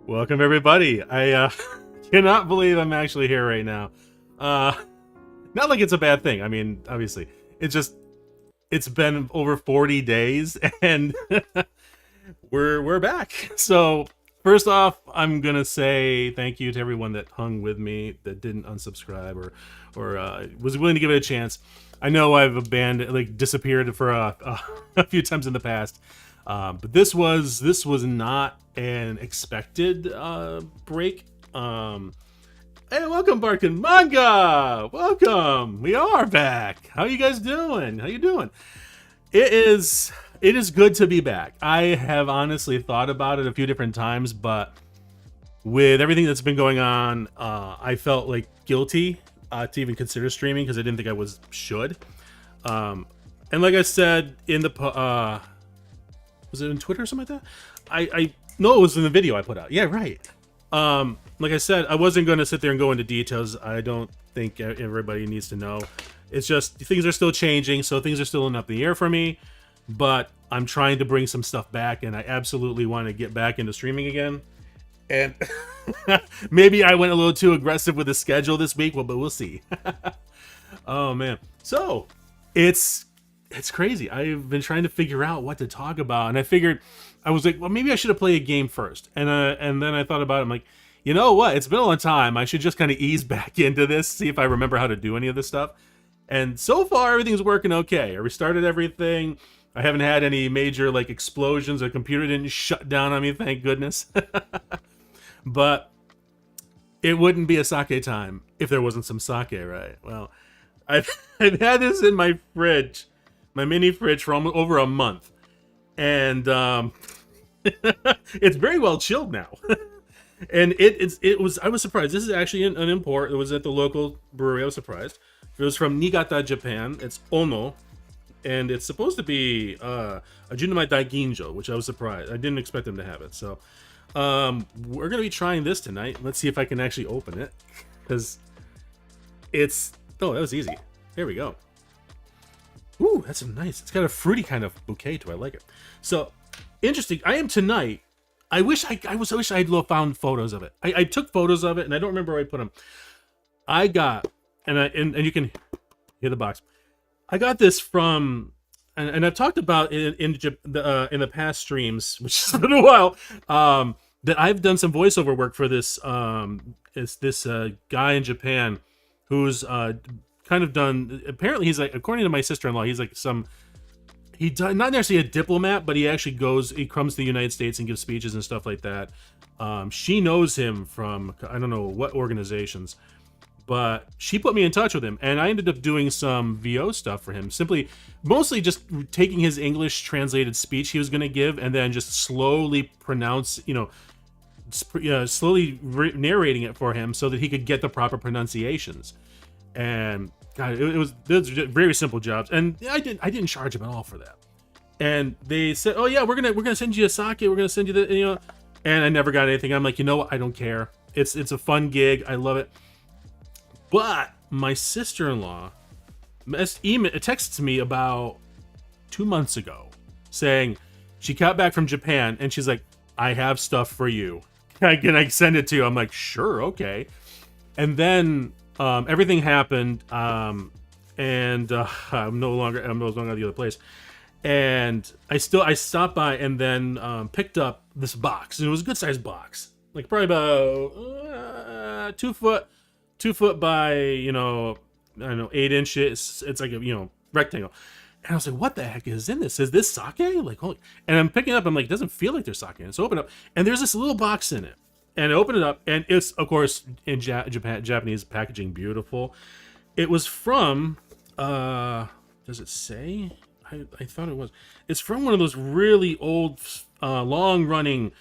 Welcome everybody. I cannot believe I'm actually here right now. Uh Not like it's a bad thing. I mean, obviously. It's been over 40 days and we're back. So, first off, I'm going to say thank you to everyone that hung with me, that didn't unsubscribe or was willing to give it a chance. I know I've disappeared for a few times in the past. But this was not an expected break. Hey, welcome, Barkin Manga. Welcome. We are back. How you guys doing? How you doing? It is good to be back. I have honestly thought about it a few different times, but with everything that's been going on, I felt like guilty to even consider streaming because I didn't think I should. And like I said in the was it in Twitter or something like that? I no, it was in the video I put out. Yeah, right. Like I said, I wasn't going to sit there and go into details. I don't think everybody needs to know. It's just things are still changing, so things are still up in the air for me. But I'm trying to bring some stuff back, and I absolutely want to get back into streaming again. And maybe I went a little too aggressive with the schedule this week, but we'll see. Oh man, so it's crazy. I've been trying to figure out what to talk about, and I was like, well, maybe I should have played a game first. And then I thought about it. I'm like, you know what? It's been a long time. I should just kind of ease back into this, see if I remember how to do any of this stuff. And so far, everything's working okay. I restarted everything. I haven't had any major explosions. The computer didn't shut down on me, thank goodness. But it wouldn't be a sake time if there wasn't some sake, right? Well, I've had this in my fridge, my mini fridge, for almost over a month. And it's very well chilled now. And I was surprised. This is actually an import. It was at the local brewery. I was surprised. It was from Niigata, Japan. It's Ono, and it's supposed to be a Junmai Daiginjo, which I was surprised. I didn't expect them to have it. So we're gonna be trying this tonight. Let's see if I can actually open it, because that was easy. There we go. Ooh, that's nice. It's got a fruity kind of bouquet to it. I like it. So interesting. I am tonight. I wish I'd found photos of it. I took photos of it, and I don't remember where I put them. I got, and you can hear the box. I got this from, and I've talked about it in the past streams, which has been a while. That I've done some voiceover work for this. It's this guy in Japan who's kind of done. Apparently, he's according to my sister-in-law, he's not necessarily a diplomat, but he actually comes to the United States and gives speeches and stuff like that. She knows him from, I don't know what organizations, but she put me in touch with him, and I ended up doing some VO stuff for him. Mostly just taking his English translated speech he was going to give, and then just slowly narrating it for him so that he could get the proper pronunciations. And God, those were very simple jobs, and I didn't charge him at all for that. And they said, "Oh yeah, we're gonna send you a sake. We're gonna send you the And I never got anything. I'm like, you know what? I don't care. It's a fun gig. I love it. But my sister-in-law texted me about 2 months ago, saying she got back from Japan, and she's like, "I have stuff for you. Can I send it to you?" I'm like, "Sure, okay." And then everything happened, and I'm no longer at the other place, and I stopped by and then picked up this box, and it was a good sized box, like probably about 2 foot by I don't know, 8 inches. It's like a rectangle, and I was like, what the heck is in this? Is this sake? Like, holy! And I'm picking it up. I'm like, it doesn't feel like there's sake in it. So I open it up, and there's this little box in it. And I opened it up, and it's, of course, in Japanese packaging, beautiful. It was from, does it say? I thought it was. It's from one of those really old, long-running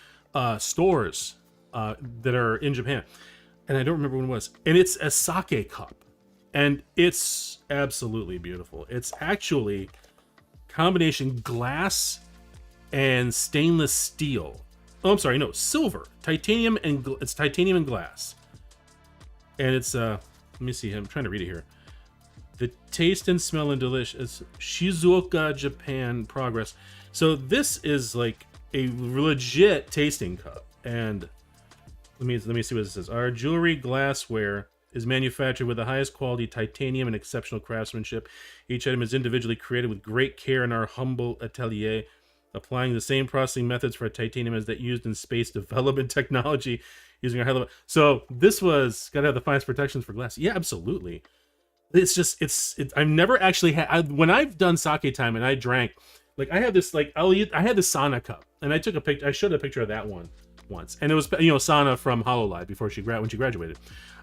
stores that are in Japan. And I don't remember when it was. And it's a sake cup. And it's absolutely beautiful. It's actually combination glass and stainless steel. Oh, I'm sorry, no, silver, titanium, and it's titanium and glass. And it's let me see. I'm trying to read it here. The taste and smell and delicious Shizuoka, Japan progress. So this is like a legit tasting cup. And let me see what it says. Our jewelry glassware is manufactured with the highest quality titanium and exceptional craftsmanship. Each item is individually created with great care in our humble atelier, applying the same processing methods for titanium as that used in space development technology, using a high level. So this was gotta have the finest protections for glass. Yeah, absolutely. It's just I've never actually had when I've done sake time and I drank, like I had this like I had the Sana cup and I took a picture. I showed a picture of that one once, and it was Sana from HoloLive before when she graduated,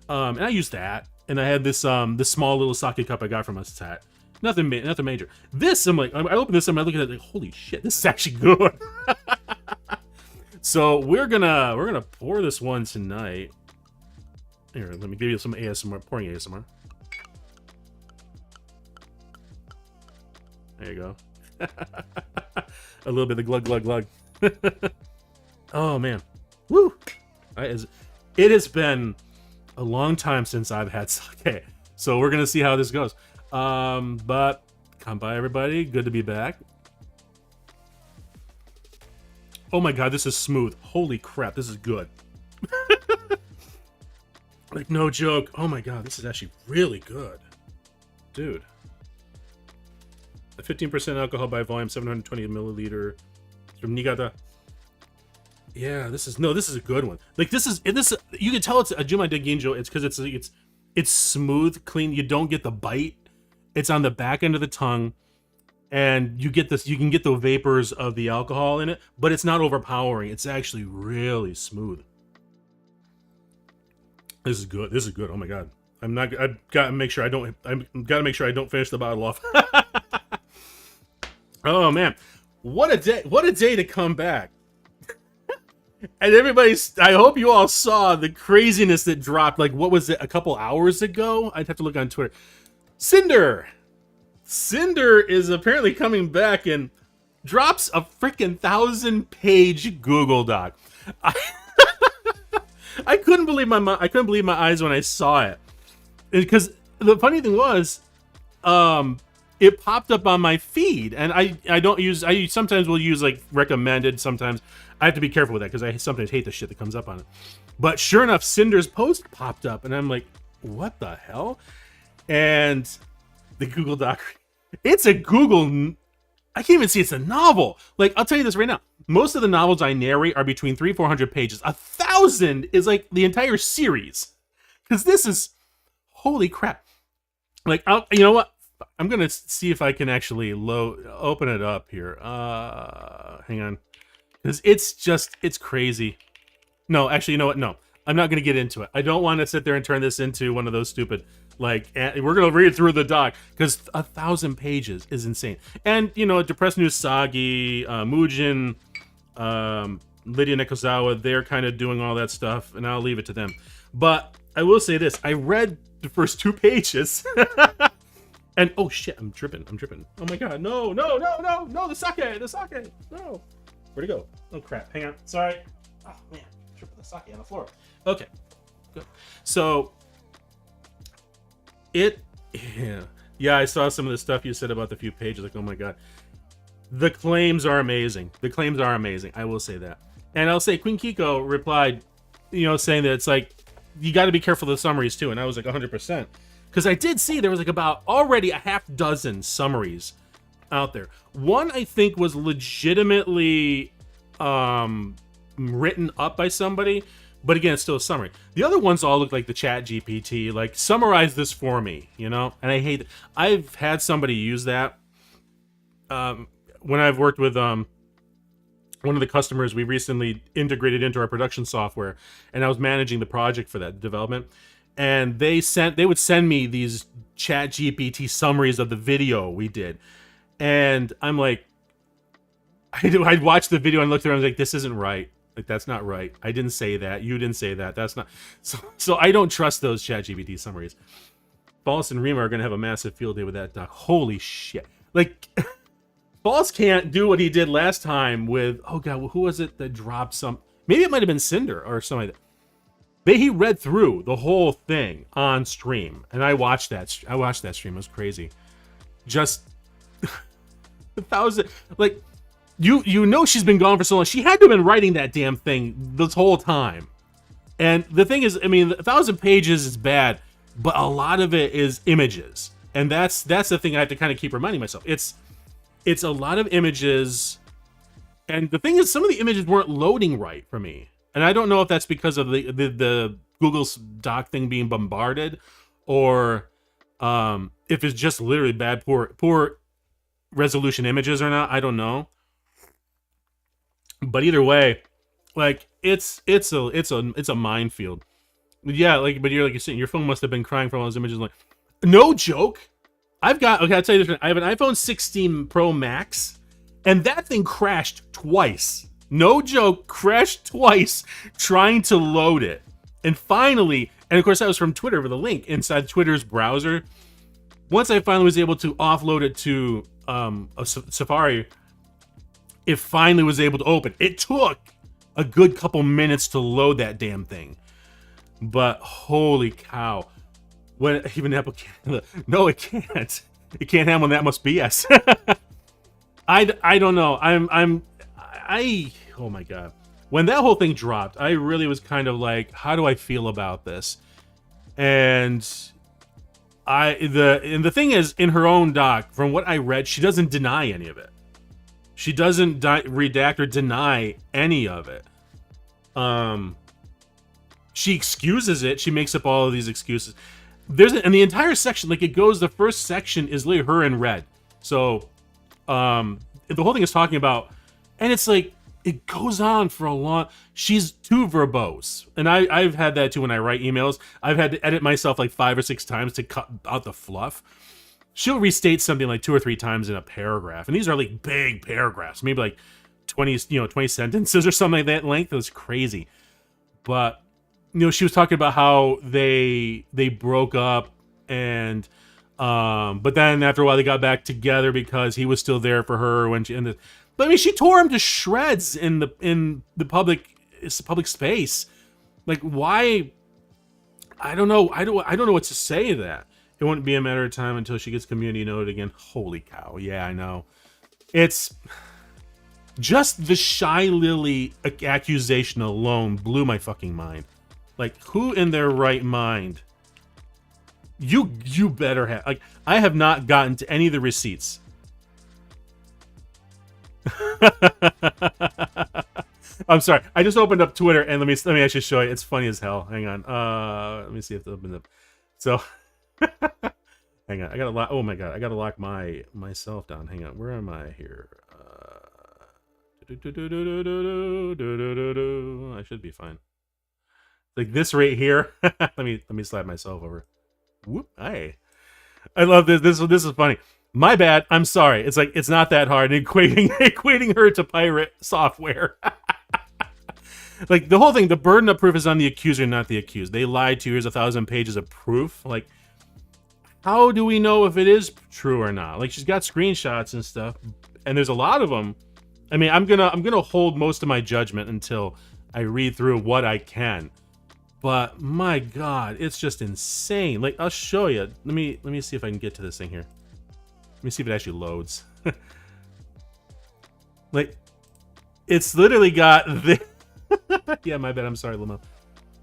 and I used that, and I had this small little sake cup I got from a set. Nothing major. This I'm like I open this up and I look at it like holy shit, this is actually good. So we're gonna pour this one tonight. Here, let me give you some ASMR. Pouring ASMR. There you go. A little bit of glug glug glug. Oh man, woo! It has been a long time since I've had sake, so we're gonna see how this goes. But come by, everybody. Good to be back. Oh my god, this is smooth. Holy crap, this is good. Like no joke. Oh my god, this is actually really good, dude. 15% alcohol by volume, 720 milliliter from Niigata. Yeah, this is a good one. Like this you can tell it's a Jumai de Ginjo. It's because it's smooth, clean. You don't get the bite. It's on the back end of the tongue, and you get this. You can get the vapors of the alcohol in it, but it's not overpowering. It's actually really smooth. This is good. This is good. Oh my god. I've got to make sure I don't finish the bottle off. Oh man, what a day! What a day to come back! And I hope you all saw the craziness that dropped. Like, what was it? A couple hours ago? I'd have to look on Twitter. Cinder is apparently coming back and drops a freaking 1,000-page Google Doc. I couldn't believe my eyes when I saw it, because the funny thing was, it popped up on my feed, and I sometimes will use like recommended. Sometimes I have to be careful with that because I sometimes hate the shit that comes up on it. But sure enough, Cinder's post popped up, and I'm like, what the hell? And the Google Doc, it's a Google. I can't even see it's a novel. Like, I'll tell you this right now. Most of the novels I narrate are between 300-400 pages. 1,000 is like the entire series. Because this is, holy crap. Like, you know what? I'm going to see if I can actually open it up here. Hang on. Because it's crazy. No, actually, you know what? No, I'm not going to get into it. I don't want to sit there and turn this into one of those stupid, like, we're going to read through the doc, because 1,000 pages is insane. And, Depressed News Sagi, Mujin, Lydia Nekozawa, they're kind of doing all that stuff, and I'll leave it to them. But I will say this. I read the first 2 pages. And oh shit, I'm tripping. Oh my god, no, the sake, no. Where'd it go? Oh crap, hang on, sorry. Oh man, tripping the sake on the floor. Okay, good. So, yeah, I saw some of the stuff you said about the few pages, like, oh my god. The claims are amazing. I will say that. And I'll say Queen Kiko replied, saying that it's like, you got to be careful of the summaries too. And I was like 100%. Because I did see there was like about already a half dozen summaries out there. One, I think, was legitimately written up by somebody. But again, it's still a summary. The other ones all look like the Chat GPT. Like, summarize this for me, And I hate it. I've had somebody use that. When I've worked with one of the customers we recently integrated into our production software, and I was managing the project for that development, and they would send me these Chat GPT summaries of the video we did, and I'm like, I'd watch the video and look through and I was like, this isn't right. Like, that's not right. I didn't say that. You didn't say that. That's not. So I don't trust those Chat GPT summaries. False and Rima are going to have a massive field day with that doc. Holy shit. Like, False can't do what he did last time with, oh god, who was it that dropped some? Maybe it might have been Cinder or something like that. But he read through the whole thing on stream, and I watched that stream. It was crazy. Just 1,000, like, you know she's been gone for so long. She had to have been writing that damn thing this whole time. And the thing is, I mean, 1,000 pages is bad, but a lot of it is images, and that's the thing I have to kind of keep reminding myself. It's a lot of images, and the thing is, some of the images weren't loading right for me, and I don't know if that's because of the Google Doc thing being bombarded, or if it's just literally bad, poor resolution images or not. I don't know. But either way, like it's a minefield. Yeah, like, but you're saying your phone must have been crying from all those images. Like, no joke. I'll tell you this. I have an iPhone 16 Pro Max, and that thing crashed twice. No joke, crashed twice trying to load it. And finally, and of course that was from Twitter with a link inside Twitter's browser. Once I finally was able to offload it to a Safari, it finally was able to open. It took a good couple minutes to load that damn thing. But holy cow. When even Apple can't, no, it can't. It can't handle that much BS. I don't know. Oh my god. When that whole thing dropped, I really was kind of like, how do I feel about this? And the thing is, in her own doc, from what I read, she doesn't deny any of it. She doesn't redact or deny any of it. She excuses it. She makes up all of these excuses. And the entire section, like, it goes, the first section is literally her in red. So, the whole thing is talking about, and it's like, it goes on for a long, she's too verbose. And I've had that too when I write emails. I've had to edit myself like 5 or 6 times to cut out the fluff. She'll restate something like 2 or 3 times in a paragraph. And these are like big paragraphs, maybe like 20 sentences or something like that length. It was crazy. But, she was talking about how they broke up, and but then after a while they got back together because he was still there for her when she ended. But I mean, she tore him to shreds in the public space. Like, why? I don't know. I don't know what to say to that. It wouldn't be a matter of time until she gets community noted again. Holy cow. Yeah, I know. It's just the Shy Lily accusation alone blew my fucking mind. Like, who in their right mind? You better have. Like, I have not gotten to any of the receipts. I'm sorry. I just opened up Twitter, and let me actually show you. It's funny as hell. Hang on. Let me see if it opens up. So, hang on. I gotta lock. Oh my god. I gotta lock myself down. Hang on. Where am I here? I should be fine. Like this right here. let me slide myself over. Whoop! Hey, I love this. This is funny. My bad. I'm sorry. It's like, it's not that hard. Equating her to pirate software. Like, the whole thing, the burden of proof is on the accuser, not the accused. They lied to you. Here's 1,000 pages of proof. Like, how do we know if it is true or not? Like, she's got screenshots and stuff, and there's a lot of them. I mean, I'm gonna hold most of my judgment until I read through what I can. But my god, it's just insane. Like, I'll show you. Let me see if I can get to this thing here. Let me see if it actually loads. Like, it's literally got this. Yeah, my bad. I'm sorry, Limo.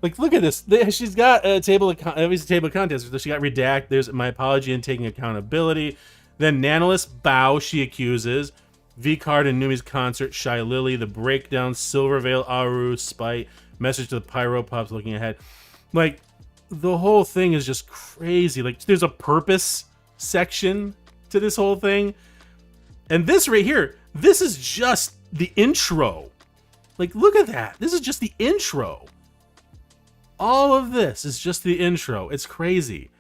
Like, look at this. She's got a table of contents. So she got redact. There's my apology and taking accountability. Then Nanolist Bow, she accuses. V-Card and Numi's concert. Shy Lily. The breakdown. Silvervale Aru. Spite. Message to the Pyro Pops looking ahead. Like, the whole thing is just crazy. Like, there's a purpose section to this whole thing. And this right here, this is just the intro. Like, look at that. This is just the intro. All of this is just the intro. It's crazy.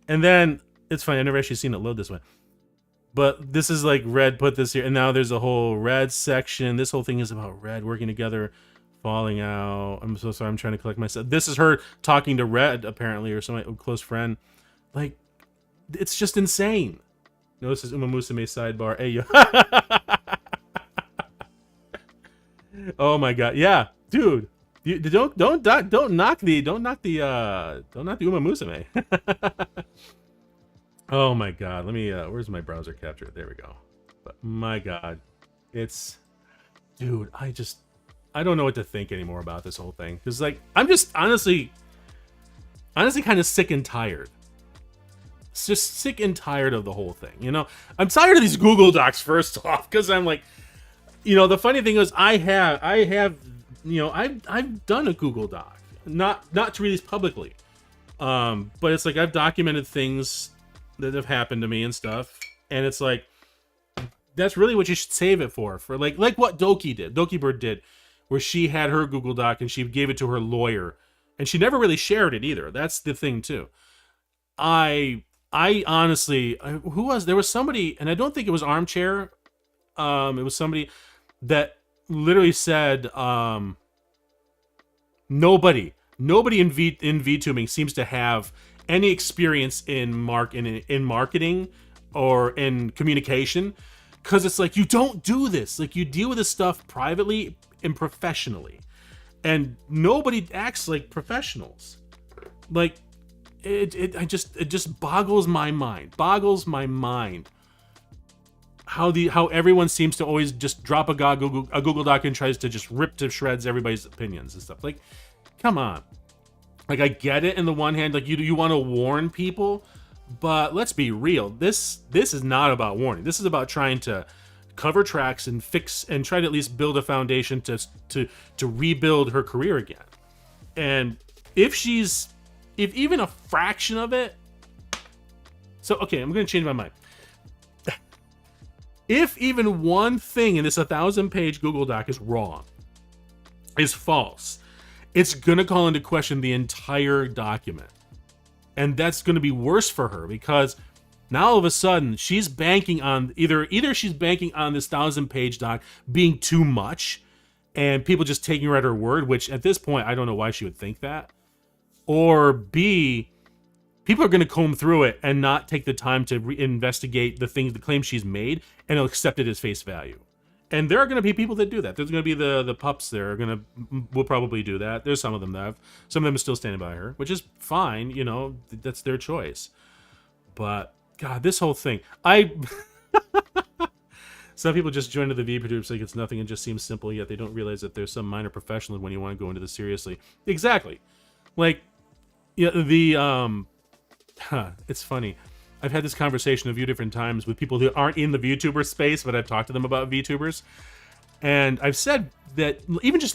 And then, it's funny, I've never actually seen it load this way. But this is like Red put this here, and now there's a whole Red section. This whole thing is about Red working together, falling out. I'm so sorry, I'm trying to collect myself. This is her talking to Red, apparently, or some close friend. Like, it's just insane. No, this is Uma Musume sidebar. Hey, yo. Oh my god, yeah, dude. Don't knock the Uma Musume. Oh my god, let me where's my browser capture? There we go. But my god, it's dude, I don't know what to think anymore about this whole thing. Because, like, I'm just honestly kind of sick and tired. It's just sick and tired of the whole thing, you know? I'm tired of these Google Docs, first off, because I'm like, you know, the funny thing is I have, you know, I've done a Google Doc. Not to release publicly. But it's like I've documented things that have happened to me and stuff. And it's like, that's really what you should save it for like what Doki Bird did, where she had her Google Doc and she gave it to her lawyer, and she never really shared it either. That's the thing too. I honestly, there was somebody, and I don't think it was Armchair. It was somebody that literally said, nobody in VTubing seems to have any experience in marketing or in communication. Because it's like, you don't do this. Like, you deal with this stuff privately and professionally. And nobody acts like professionals. Like, it just boggles my mind. How everyone seems to always just drop a Google Doc and tries to just rip to shreds everybody's opinions and stuff. Like, come on. Like, I get it in the one hand, like, you want to warn people. But let's be real. This is not about warning. This is about trying to cover tracks and fix and try to at least build a foundation to rebuild her career again. And if even a fraction of it, so okay, I'm gonna change my mind. If even one thing in this 1,000-page Google Doc is wrong, is false, it's gonna call into question the entire document. And that's going to be worse for her, because now all of a sudden she's banking on either she's banking on this 1,000-page doc being too much and people just taking her at her word, which at this point, I don't know why she would think that. Or B, people are going to comb through it and not take the time to investigate the claims she's made, and they'll accept it as face value. And there are going to be people that do that. There's going to be the pups there will probably do that. There's some of them that have. Some of them are still standing by her, which is fine. You know, that's their choice. But God, this whole thing, some people just join the VTubers like it's nothing and just seems simple, yet they don't realize that there's some minor professionalism when you want to go into this seriously. Exactly. Like, yeah, it's funny. I've had this conversation a few different times with people who aren't in the VTuber space, but I've talked to them about VTubers. And I've said that even just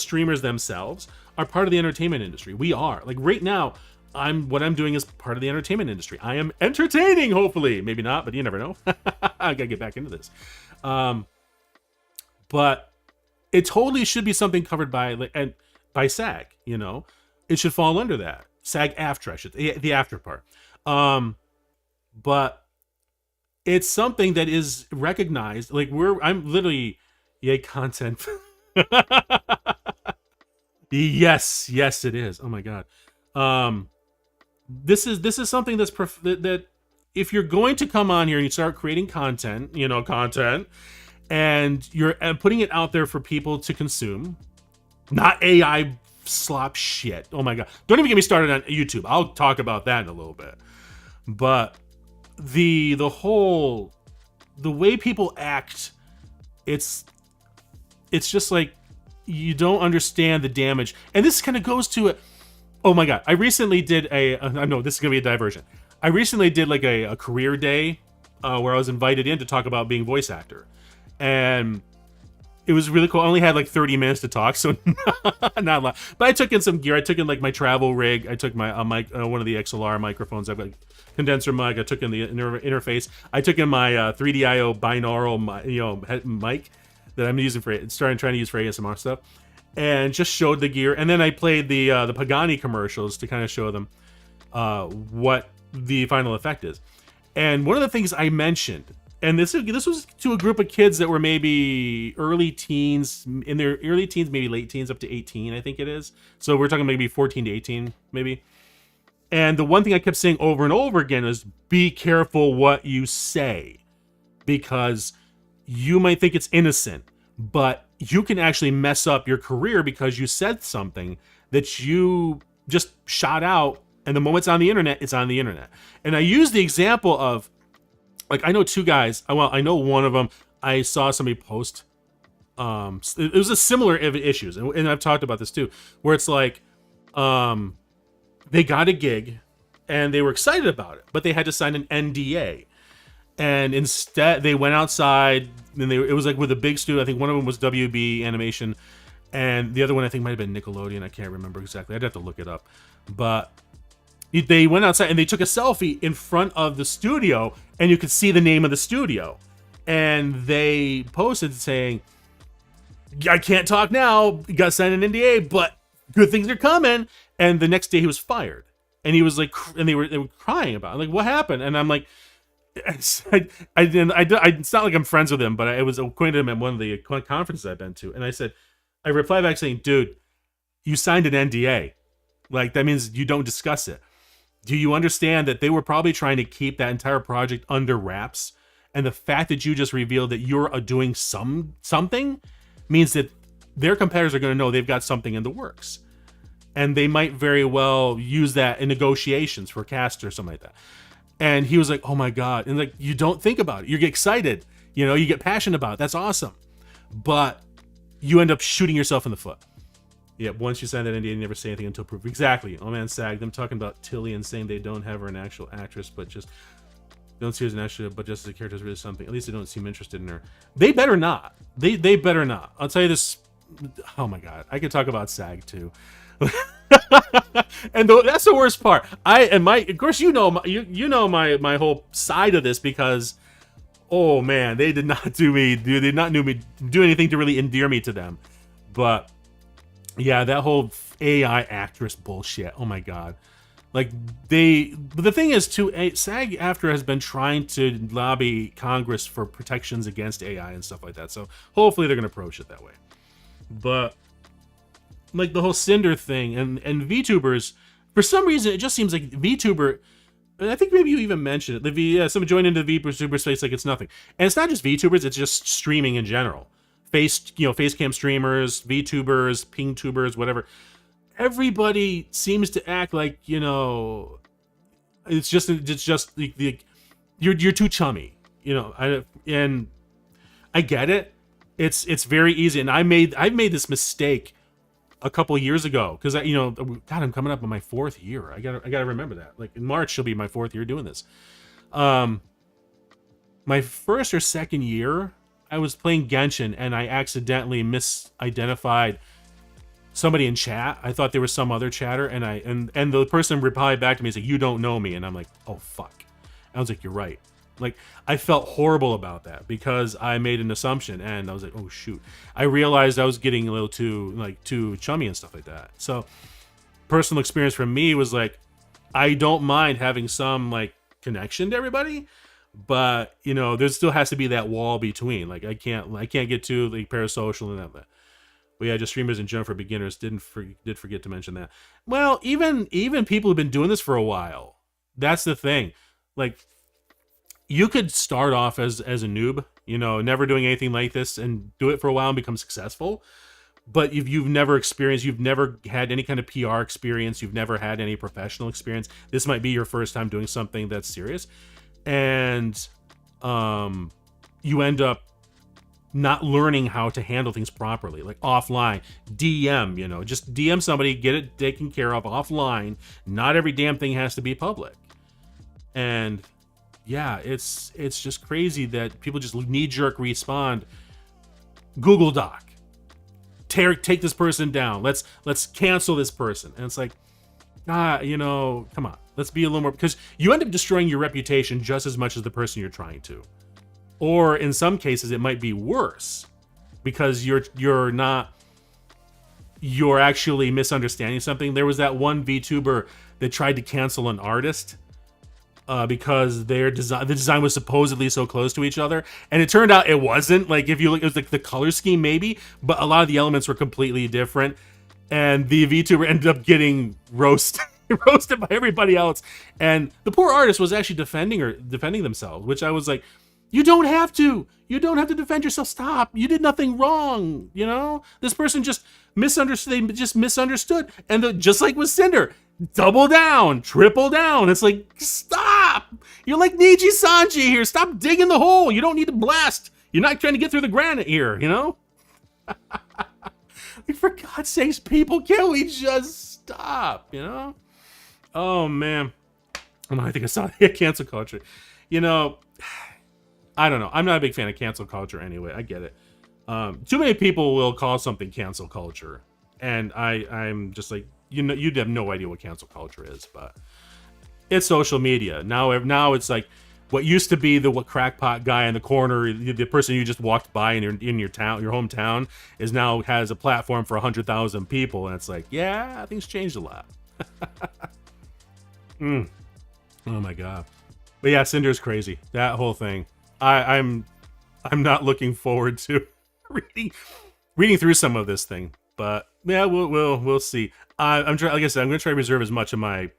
streamers themselves are part of the entertainment industry. We are. Like, right now, what I'm doing is part of the entertainment industry. I am entertaining, hopefully. Maybe not, but you never know. I gotta get back into this. But it totally should be something covered by SAG, you know? It should fall under that. SAG-AFTRA, the after part. But it's something that is recognized. Like, I'm literally, yay, content. yes, it is. Oh my God. This is something that if you're going to come on here and you start creating content, and you're putting it out there for people to consume, not AI slop shit. Oh my God. Don't even get me started on YouTube. I'll talk about that in a little bit. But the way people act, it's just like, you don't understand the damage. And this kind of goes to it. Oh my God. I recently did I know this is going to be a diversion. I recently did like a career day where I was invited in to talk about being voice actor. And it was really cool. I only had like 30 minutes to talk, so not a lot. But I took in some gear. I took in like my travel rig. I took my mic, one of the XLR microphones. I've got a condenser mic. I took in the interface. I took in my 3DIO binaural mic that I'm using trying to use for ASMR stuff, and just showed the gear. And then I played the Pagani commercials to kind of show them what the final effect is. And one of the things I mentioned, and this was to a group of kids that were maybe early teens, maybe late teens, up to 18, I think it is. So we're talking maybe 14 to 18, maybe. And the one thing I kept saying over and over again is, be careful what you say, because you might think it's innocent, but you can actually mess up your career because you said something that you just shot out, and the moment it's on the internet, it's on the internet. And I use the example of, like, I know two guys. Well, I know one of them. I saw somebody post it was a similar issues, and I've talked about this too, where it's like, they got a gig, and they were excited about it, but they had to sign an NDA, and instead they went outside, and it was like with a big studio. I think one of them was WB Animation, and the other one I think might have been Nickelodeon. I can't remember exactly. I'd have to look it up, but they went outside and they took a selfie in front of the studio, and you could see the name of the studio, and they posted saying, I can't talk now, you got to sign an NDA, but good things are coming. And the next day he was fired, and he was like, and they were crying about it. Like, what happened? And I'm like, it's not like I'm friends with him, but I was acquainted him at one of the conferences I've been to. And I replied back saying, dude, you signed an NDA. Like, that means you don't discuss it. Do you understand that they were probably trying to keep that entire project under wraps? And the fact that you just revealed that you're doing something means that their competitors are going to know they've got something in the works. And they might very well use that in negotiations for cast or something like that. And he was like, oh my God. And like, you don't think about it. You get excited. You know, you get passionate about it. That's awesome. But you end up shooting yourself in the foot. Yeah, once you sign that NDA, you never say anything until proof. Exactly. Oh man, SAG. Them talking about Tilly and saying they don't have her an actual actress, but just don't see her as an actress, but just as a character is really something. At least they don't seem interested in her. They better not. They better not. I'll tell you this. Oh my God, I could talk about SAG too. And that's the worst part. Of course, you know my whole side of this, because oh man, they did not do anything to really endear me to them. But yeah, that whole AI actress bullshit. Oh my God. Like, but the thing is too, SAG-AFTRA has been trying to lobby Congress for protections against AI and stuff like that. So hopefully they're going to approach it that way. But like the whole Cinder thing and VTubers, for some reason, it just seems like VTuber, and I think maybe you even mentioned it. Someone joined into the VTuber space like it's nothing. And it's not just VTubers, it's just streaming in general. Facecam streamers, VTubers, PingTubers, whatever. Everybody seems to act like, you know, it's just you're too chummy, you know. I get it. It's very easy, and I've made this mistake a couple years ago, because God, I'm coming up on my 4th year. I gotta remember that. Like in March, will be my 4th year doing this. My first or second year, I was playing Genshin, and I accidentally misidentified somebody in chat. I thought there was some other chatter, and the person replied back to me, he's like, you don't know me. And I'm like, oh fuck. I was like, you're right. Like, I felt horrible about that because I made an assumption, and I was like, oh shoot. I realized I was getting a little too chummy and stuff like that. So personal experience for me was like, I don't mind having some like connection to everybody, but you know, there still has to be that wall between. Like, I can't get too like parasocial and that. But yeah, just streamers in general for beginners. Did forget to mention that. Well, even people who've been doing this for a while, that's the thing. Like, you could start off as a noob, you know, never doing anything like this, and do it for a while and become successful. But if you've never experienced, you've never had any kind of PR experience, you've never had any professional experience, this might be your first time doing something that's serious, and you end up not learning how to handle things properly, like offline. DM, you know, just DM somebody, get it taken care of offline. Not every damn thing has to be public. And yeah, it's just crazy that people just knee-jerk respond. Google Doc, take this person down. Let's cancel this person. And it's like, you know, come on. Let's be a little more, because you end up destroying your reputation just as much as the person you're trying to. Or in some cases, it might be worse, because you're actually misunderstanding something. There was that one VTuber that tried to cancel an artist because the design was supposedly so close to each other, and it turned out it wasn't. Like, if you look, it was like the color scheme maybe, but a lot of the elements were completely different, and the VTuber ended up getting roasted by everybody else. And the poor artist was actually defending themselves, which I was like, you don't have to defend yourself. Stop. You did nothing wrong. You know, this person just misunderstood. They just misunderstood. And just like with Cinder, double down, triple down. It's like, stop. You're like Niji Sanji here. Stop digging the hole. You don't need to blast. You're not trying to get through the granite here, you know? Like, for God's sakes, people, can't we just stop, you know? Oh, man. Oh, I think I saw cancel culture. You know, I don't know. I'm not a big fan of cancel culture anyway. I get it. Too many people will call something cancel culture. And I'm just like, you know, you'd have no idea what cancel culture is, but it's social media. Now it's like what used to be the crackpot guy in the corner, the person you just walked by in your town, your hometown, is now has a platform for 100,000 people, and it's like, yeah, things changed a lot. Oh my god. But yeah, Cinder's crazy. That whole thing. I'm not looking forward to reading through some of this thing, but yeah, we'll see. I'm trying, like I said, I'm gonna try to reserve as much of my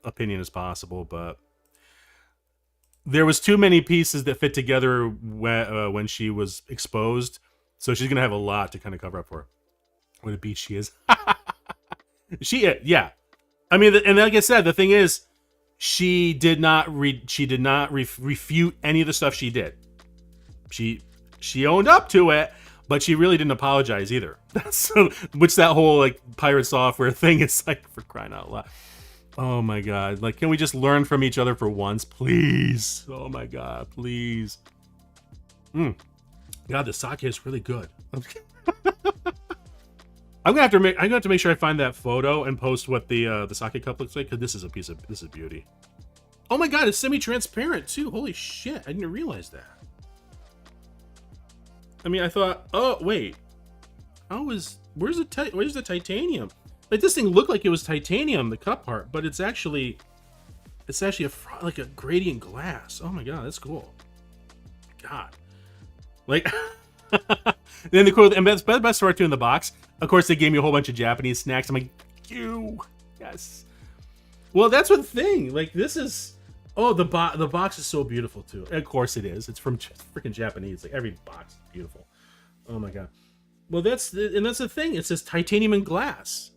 opinion as possible, but there was too many pieces that fit together when she was exposed, so she's gonna have a lot to kind of cover up for. What a beast she is. Yeah. I mean, and like I said, the thing is, she did not refute any of the stuff she did. She owned up to it, but she really didn't apologize either. Which that whole like pirate software thing is like, for crying out loud. Oh my god. Like, can we just learn from each other for once, please? Oh my god, please. God, the sake is really good. I'm gonna have to make sure I find that photo and post what the sake cup looks like, because this is beauty. Oh my god, it's semi-transparent too. Holy shit, I didn't realize that. I mean, I thought, oh wait, where's the titanium? Like, this thing looked like it was titanium, the cup part, but it's actually like a gradient glass. Oh my god, that's cool. God, like, then the cool, and the best part too in the box. Of course, they gave me a whole bunch of Japanese snacks. I'm like, you, yes. Well, that's one thing. Like, this is, oh, the box is so beautiful too. And of course it is. It's from freaking Japanese. Like, every box is beautiful. Oh my god. Well, that's the thing. It says titanium and glass.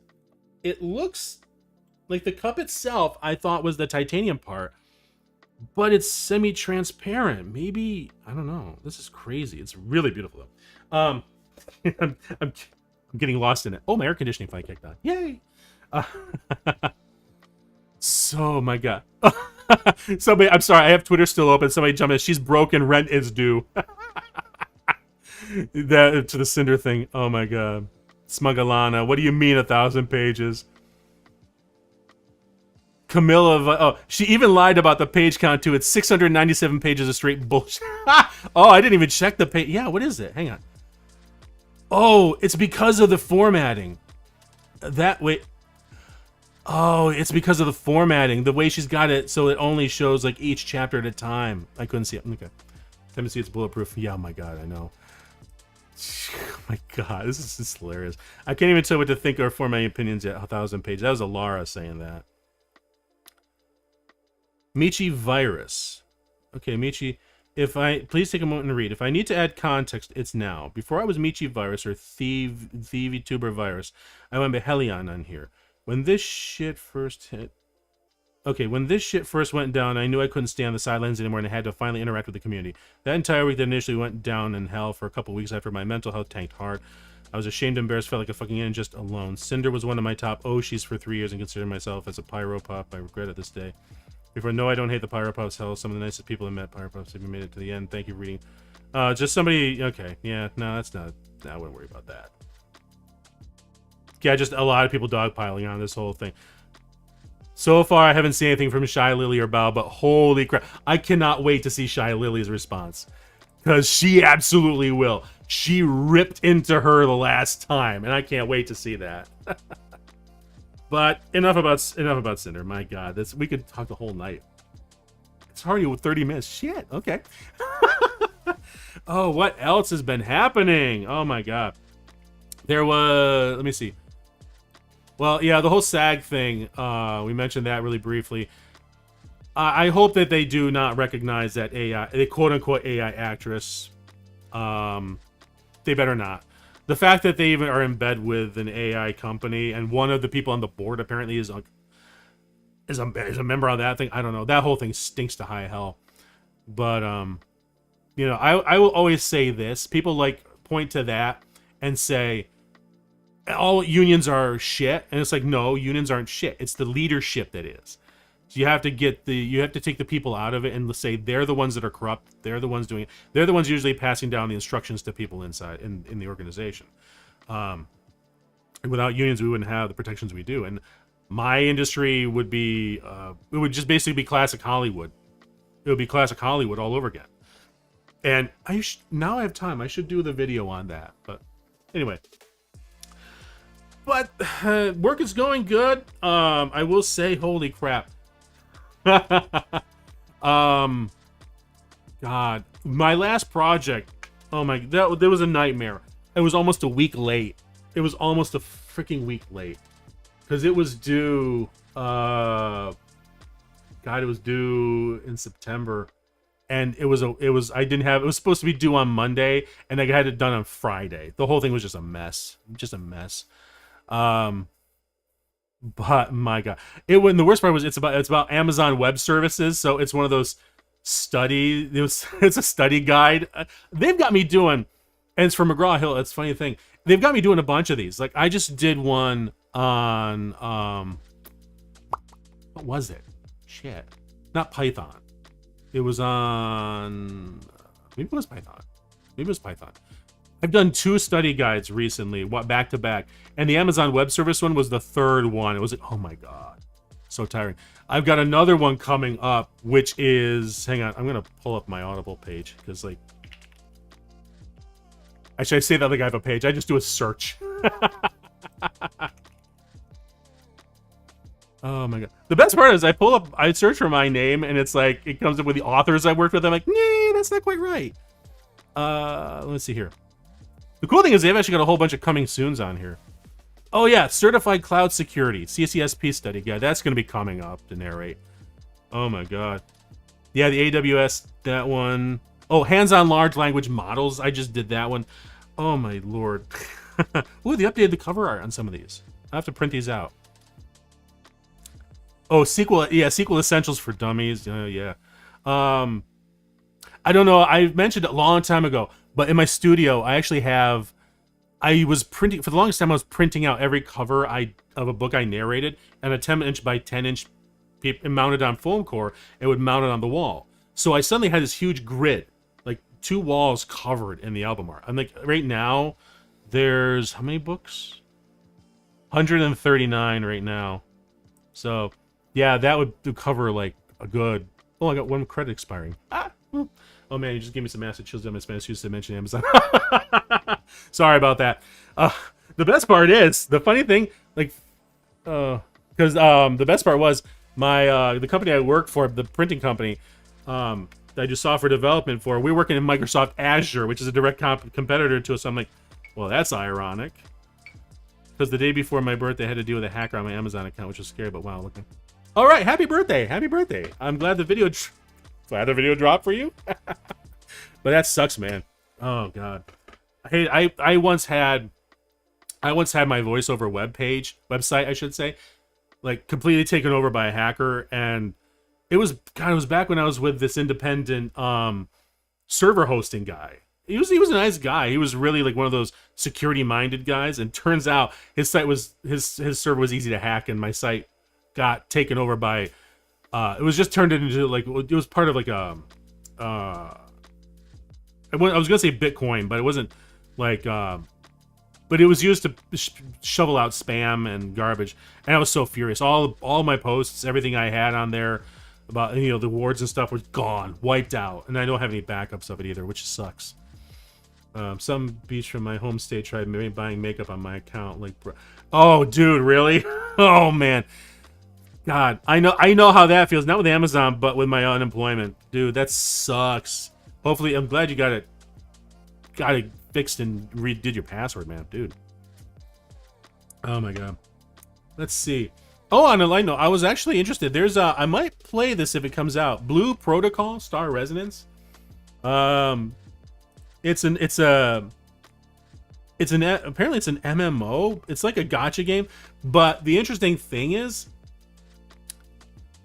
It looks like the cup itself, I thought, was the titanium part, but it's semi-transparent. Maybe, I don't know. This is crazy. It's really beautiful though. I'm getting lost in it. Oh, my air conditioning fan kicked on. Yay! So, my god. Somebody, I'm sorry, I have Twitter still open. Somebody jumped in. She's broken. Rent is due. That to the Cinder thing. Oh my god. Smugalana. What do you mean 1,000 pages? Camilla. Oh, she even lied about the page count too. It's 697 pages of straight bullshit. Oh, I didn't even check the page. Yeah, what is it? Hang on. Oh, it's because of the formatting. Oh, it's because of the formatting. The way she's got it, so it only shows like each chapter at a time. I couldn't see it. Okay. Time to see it's bulletproof. Yeah, oh my god, I know. Oh my god, this is just hilarious. I can't even tell what to think or form my opinions at 1,000 pages. That was Alara saying that. Michi Virus. Okay, Michi. Please take a moment and read. If I need to add context, it's now. Before I was Michi Virus or Envtuber Virus, I went Behelion on here. When this shit first hit... Okay, when this shit first went down, I knew I couldn't stay on the sidelines anymore and I had to finally interact with the community. That entire week that initially went down in hell for a couple weeks after my mental health tanked hard. I was ashamed, embarrassed, felt like a fucking idiot just alone. Cinder was one of my top Oshis for 3 years and considered myself as a pyro pop. I regret it this day. Before, no, I don't hate the pyro pops. Hell, some of the nicest people I met pyro pops. If you made it to the end, thank you for reading. Just somebody... Okay, yeah, no, that's not... I wouldn't worry about that. Yeah, just a lot of people dogpiling on this whole thing. So far, I haven't seen anything from Shy Lily or Bao, but holy crap. I cannot wait to see Shy Lily's response. Because she absolutely will. She ripped into her the last time, and I can't wait to see that. But enough about Cinder. My god, we could talk the whole night. It's already 30 minutes. Shit, okay. Oh, what else has been happening? Oh my god. There was... Let me see. Well, yeah, the whole SAG thing, we mentioned that really briefly. I hope that they do not recognize that AI, the quote-unquote AI actress. They better not. The fact that they even are in bed with an AI company, and one of the people on the board apparently is a member on that thing. I don't know. That whole thing stinks to high hell. But, you know, I will always say this. People, like, point to that and say all unions are shit, and it's like, no, unions aren't shit. It's the leadership that is. So you have to take the people out of it and say they're the ones that are corrupt. They're the ones doing it. They're the ones usually passing down the instructions to people inside in the organization. And without unions, we wouldn't have the protections we do. And my industry would be it would just basically be classic Hollywood. It would be classic Hollywood all over again. And now I have time. I should do the video on that. But anyway. But work is going good. I will say, holy crap. God, my last project. Oh my, that was a nightmare. It was almost a week late. It was almost a freaking week late because it was due. God, it was due in September, and it was supposed to be due on Monday, and I had it done on Friday. The whole thing was just a mess. But my God, the worst part was it's about Amazon Web Services, so it's one of those it's a study guide. They've got me doing, and it's from McGraw-Hill. That's a funny thing. They've got me doing a bunch of these. Like I just did one on what was it? Shit, not Python. It was on maybe it was Python. I've done 2 study guides recently, back to back, and the Amazon Web Service one was the 3rd one. It was like, oh my God, so tiring. I've got another one coming up, which is, hang on, I'm gonna pull up my Audible page because, like, actually, I say that like I have a page. I just do a search. Oh my God, the best part is I search for my name, and it's like it comes up with the authors I worked with. I'm like, nah, that's not quite right. Let's see here. The cool thing is they've actually got a whole bunch of coming soons on here. Oh yeah, Certified Cloud Security, CCSP study guide. That's going to be coming up to narrate. Oh my God. Yeah, the AWS, that one. Oh, hands-on large language models. I just did that one. Oh my Lord. Ooh, they updated the cover art on some of these. I have to print these out. Oh, SQL Essentials for Dummies. Yeah. I don't know. I mentioned it a long time ago, but in my studio, I was printing for the longest time. I was printing out every cover of a book I narrated, and a 10-inch by 10-inch mounted on foam core. It would mount it on the wall. So I suddenly had this huge grid, like 2 walls covered in the album art. I'm like, right now, there's how many books? 139 right now. So yeah, that would cover like a good. Oh, I got 1 credit expiring. Oh man, you just gave me some acid chills down my Spanish use to mention Amazon. Sorry about that. The best part is, the funny thing, like, because the best part was the company I work for, the printing company, that I do software development for. We're working in Microsoft Azure, which is a direct competitor to us. So I'm like, well, that's ironic. Because the day before my birthday, I had to deal with a hacker on my Amazon account, which was scary. But wow, looking. All right, happy birthday! Happy birthday! I'm glad the video. Glad the video dropped for you. But that sucks, man. Oh God. I once had my voiceover website, I should say, like completely taken over by a hacker, and it was back when I was with this independent server hosting guy. He was a nice guy. He was really like one of those security minded guys, and turns out his server was easy to hack, and my site got taken over by it was just turned into like, it was part of like a I was gonna say Bitcoin, but it wasn't like but it was used to shovel out spam and garbage, and I was so furious. All my posts, everything I had on there about, the awards and stuff was gone, wiped out, and I don't have any backups of it either, which sucks. Some beach from my home state tried buying makeup on my account. Like, oh, dude, really? Oh man, God, I know how that feels. Not with Amazon, but with my unemployment, dude. That sucks. Hopefully, I'm glad you got it fixed and redid your password, man, dude. Oh my God. Let's see. Oh, on a light note, I was actually interested. There's I might play this if it comes out. Blue Protocol Star Resonance. Apparently it's an MMO. It's like a gacha game, but the interesting thing is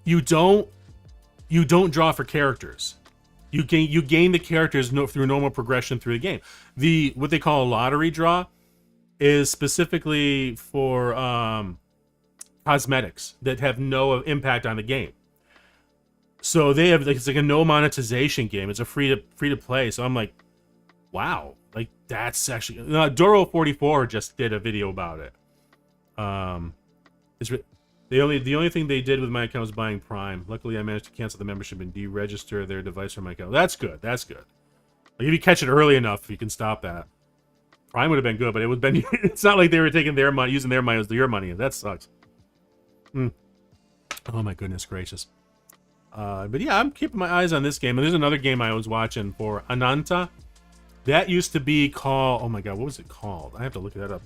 you don't draw for characters. You gain the characters through normal progression through the game. What they call a lottery draw is specifically for cosmetics that have no impact on the game. So they have, like, it's like a no monetization game. It's a free to play. So I'm like, wow, like that's actually Doro44 just did a video about it. The only thing they did with my account was buying Prime. Luckily, I managed to cancel the membership and deregister their device from my account. That's good. That's good. Like, if you catch it early enough, you can stop that. Prime would have been good, but it would have been. It's not like they were taking their money, using their money as your money. That sucks. Oh my goodness gracious. But yeah, I'm keeping my eyes on this game. And there's another game I was watching for Ananta. That used to be called. Oh my god, what was it called? I have to look that up.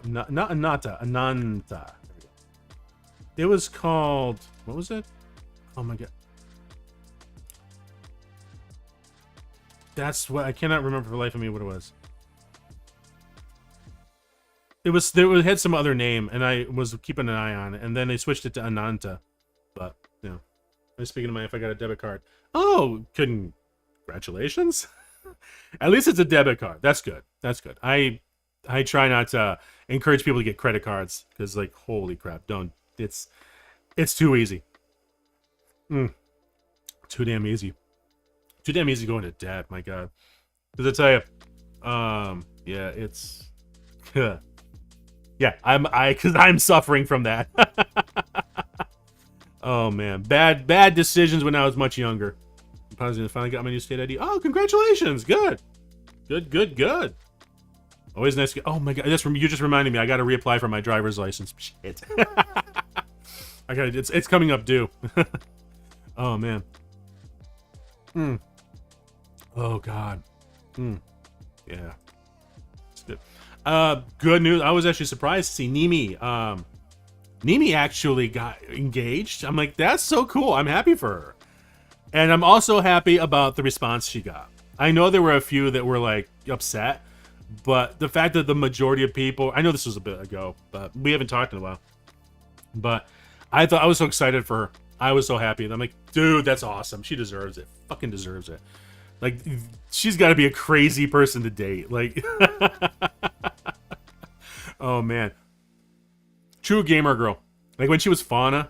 Not Ananta, Ananta. It was called. What was it? Oh my god. That's what I cannot remember for the life of me what it was. It had some other name, and I was keeping an eye on it, and then they switched it to Ananta. But you know, I'm speaking to my if I got a debit card. Oh, congratulations! At least it's a debit card. That's good. That's good. I try not to encourage people to get credit cards because, like, holy crap, don't. It's too easy. Too damn easy. Too damn easy going to debt. My god. Because I tell you, yeah, it's. Yeah, because I'm suffering from that. Oh man, bad decisions when I was much younger. I'm positive I finally got my new state ID. Oh, congratulations! Good. Always nice to get. Oh my god, you just reminded me. I got to reapply for my driver's license. Shit. I got it's coming up due. Oh man. Oh god. Yeah. It's good. Good news. I was actually surprised to see Nimi. Nimi actually got engaged. I'm like, that's so cool. I'm happy for her. And I'm also happy about the response she got. I know there were a few that were like upset, but the fact that the majority of people, I know this was a bit ago, but we haven't talked in a while. But I was so excited for her. I was so happy. And I'm like, dude, that's awesome. She deserves it. Fucking deserves it. Like, she's got to be a crazy person to date. Like, oh man, true gamer girl. Like when she was Fauna,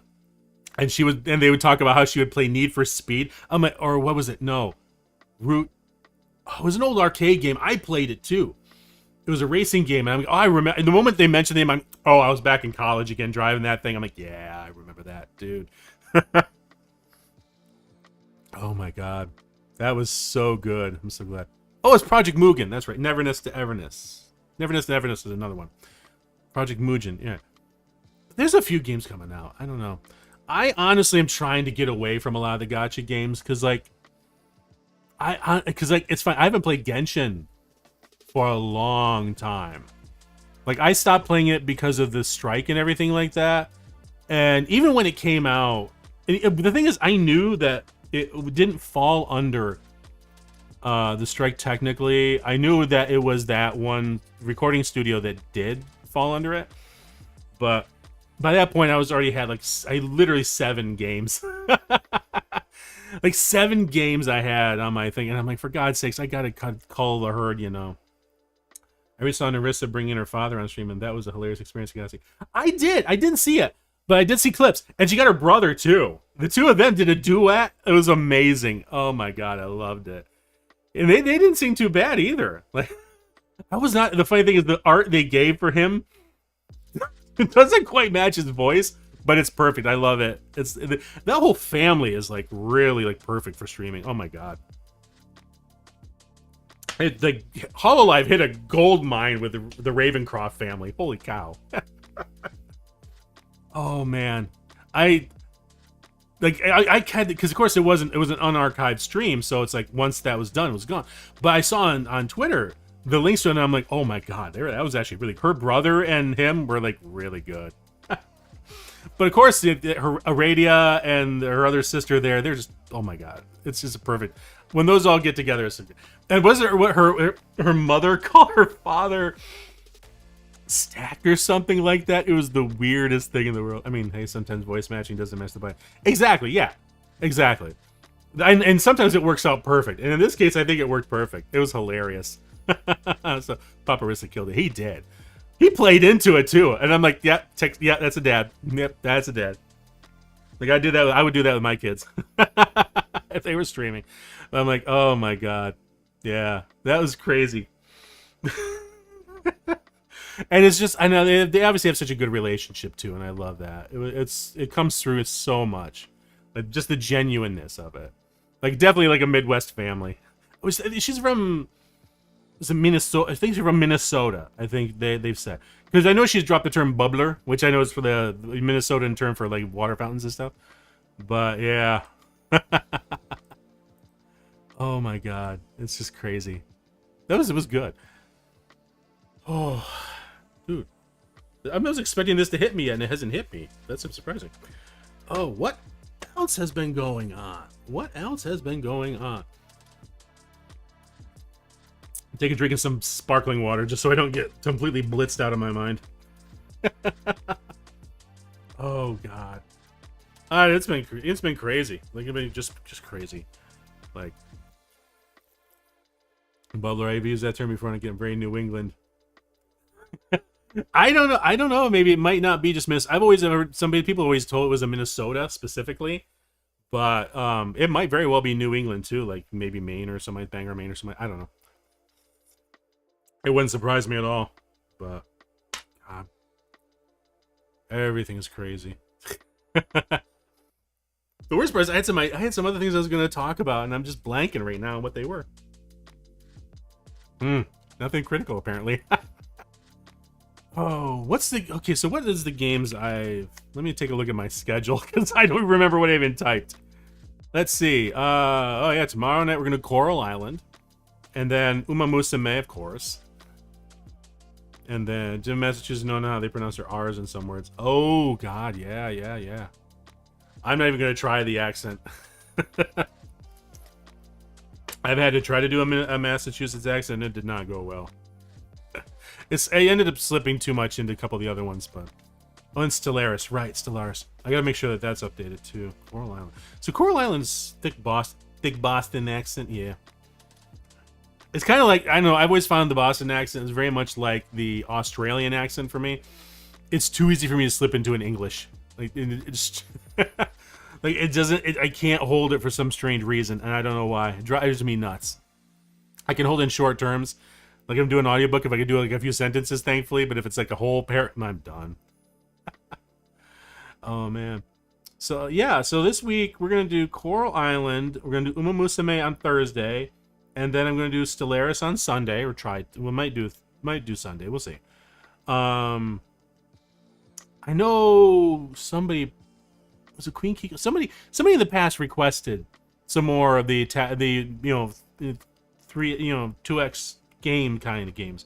and they would talk about how she would play Need for Speed. I'm like, or what was it? No, Root. Oh, it was an old arcade game. I played it too. It was a racing game, and I'm like, oh, I remember. And the moment they mentioned the name, I was back in college again driving that thing. I'm like, yeah, I remember that, dude. Oh my god. That was so good. I'm so glad. Oh, it's Project Mugen. That's right. Neverness to Everness. Neverness to Everness is another one. Project Mugen. Yeah. There's a few games coming out. I don't know. I honestly am trying to get away from a lot of the gacha games because, like, it's fine. I haven't played Genshin for a long time. Like, I stopped playing it because of the strike and everything like that. And even when it came out, the thing is, I knew that it didn't fall under the strike technically. I knew that it was that one recording studio that did fall under it. But by that point, I was already had like literally 7 games. Like 7 games I had on my thing. And I'm like, for God's sakes, I got to call the herd, you know. I recently saw Narissa bring in her father on stream, and that was a hilarious experience. You gotta see. I didn't see it, but I did see clips. And she got her brother, too. The two of them did a duet. It was amazing. Oh, my God. I loved it. And they didn't seem too bad, either. Like, that was not... The funny thing is the art they gave for him, it doesn't quite match his voice, but it's perfect. I love it. That whole family is, like, really, like, perfect for streaming. Oh, my God. The HoloLive hit a gold mine with the Ravencroft family. Holy cow. Oh, man. I can't, because of course it was an unarchived stream, so it's like once that was done, it was gone. But I saw on Twitter the links to it, and I'm like, oh my god, that was actually really. Her brother and him were like really good. But of course, her Aradia and her other sister they're just, oh my god, it's just a perfect. When those all get together, it's and was it what her mother called her father? Stacked or something like that. It was the weirdest thing in the world. I mean, hey, sometimes voice matching doesn't match the body. Exactly, yeah. Exactly. And sometimes it works out perfect. And in this case, I think it worked perfect. It was hilarious. So Paparissa killed it. He did. He played into it too, and I'm like, yeah, that's a dad. Yep, that's a dad. Like I do that. I would do that with my kids if they were streaming. I'm like, oh my god, yeah, that was crazy. And it's just, I know they obviously have such a good relationship too, and I love that. It comes through so much, like just the genuineness of it. Like definitely like a Midwest family. She's from, is it Minnesota? I think she's from Minnesota. I think they've said, because I know she's dropped the term bubbler, which I know is for the Minnesotan term for like water fountains and stuff. But yeah. Oh my god, it's just crazy. It was good. Oh, dude, I was expecting this to hit me and it hasn't hit me. That's surprising. Oh, what else has been going on? What else has been going on? Take a drink of some sparkling water just so I don't get completely blitzed out of my mind. Oh god, it's been crazy. Like it's been just crazy. Like bubbler, I've used that term before and I get very New England. I don't know. Maybe it might not be just I've always heard people always told it was a Minnesota specifically, but it might very well be New England too, like maybe Maine or something, Bangor, Maine or something. I don't know. It wouldn't surprise me at all, but God, everything is crazy. The worst part is I had some other things I was going to talk about, and I'm just blanking right now on what they were. Nothing critical apparently. Oh, okay, so what is the games let me take a look at my schedule, because I don't remember what I even typed. Let's see. Oh yeah, tomorrow night we're going to Coral Island. And then Uma Musume, of course. And then Jim, Massachusetts, know how they pronounce their R's in some words. Oh, God, yeah. I'm not even going to try the accent. I've had to try to do a Massachusetts accent, and it did not go well. I ended up slipping too much into a couple of the other ones, but... Oh, and Stellaris. Right, Stellaris. I gotta make sure that that's updated, too. Coral Island. So Coral Island's thick Boston accent, yeah. It's kind of like, I don't know, I've always found the Boston accent is very much like the Australian accent for me. It's too easy for me to slip into an English. Like, it's... like, it doesn't... I can't hold it for some strange reason, and I don't know why. It drives me nuts. I can hold in short terms. Like, I'm doing an audiobook, if I could do, like, a few sentences, thankfully, but if it's, like, a whole pair... I'm done. Oh, man. So, yeah, so this week, we're going to do Coral Island. We're going to do Uma Musume on Thursday. And then I'm going to do Stellaris on Sunday, or we might do Sunday. We'll see. I know somebody was it Queen Kiko. Somebody in the past requested some more of the 2x game kind of games.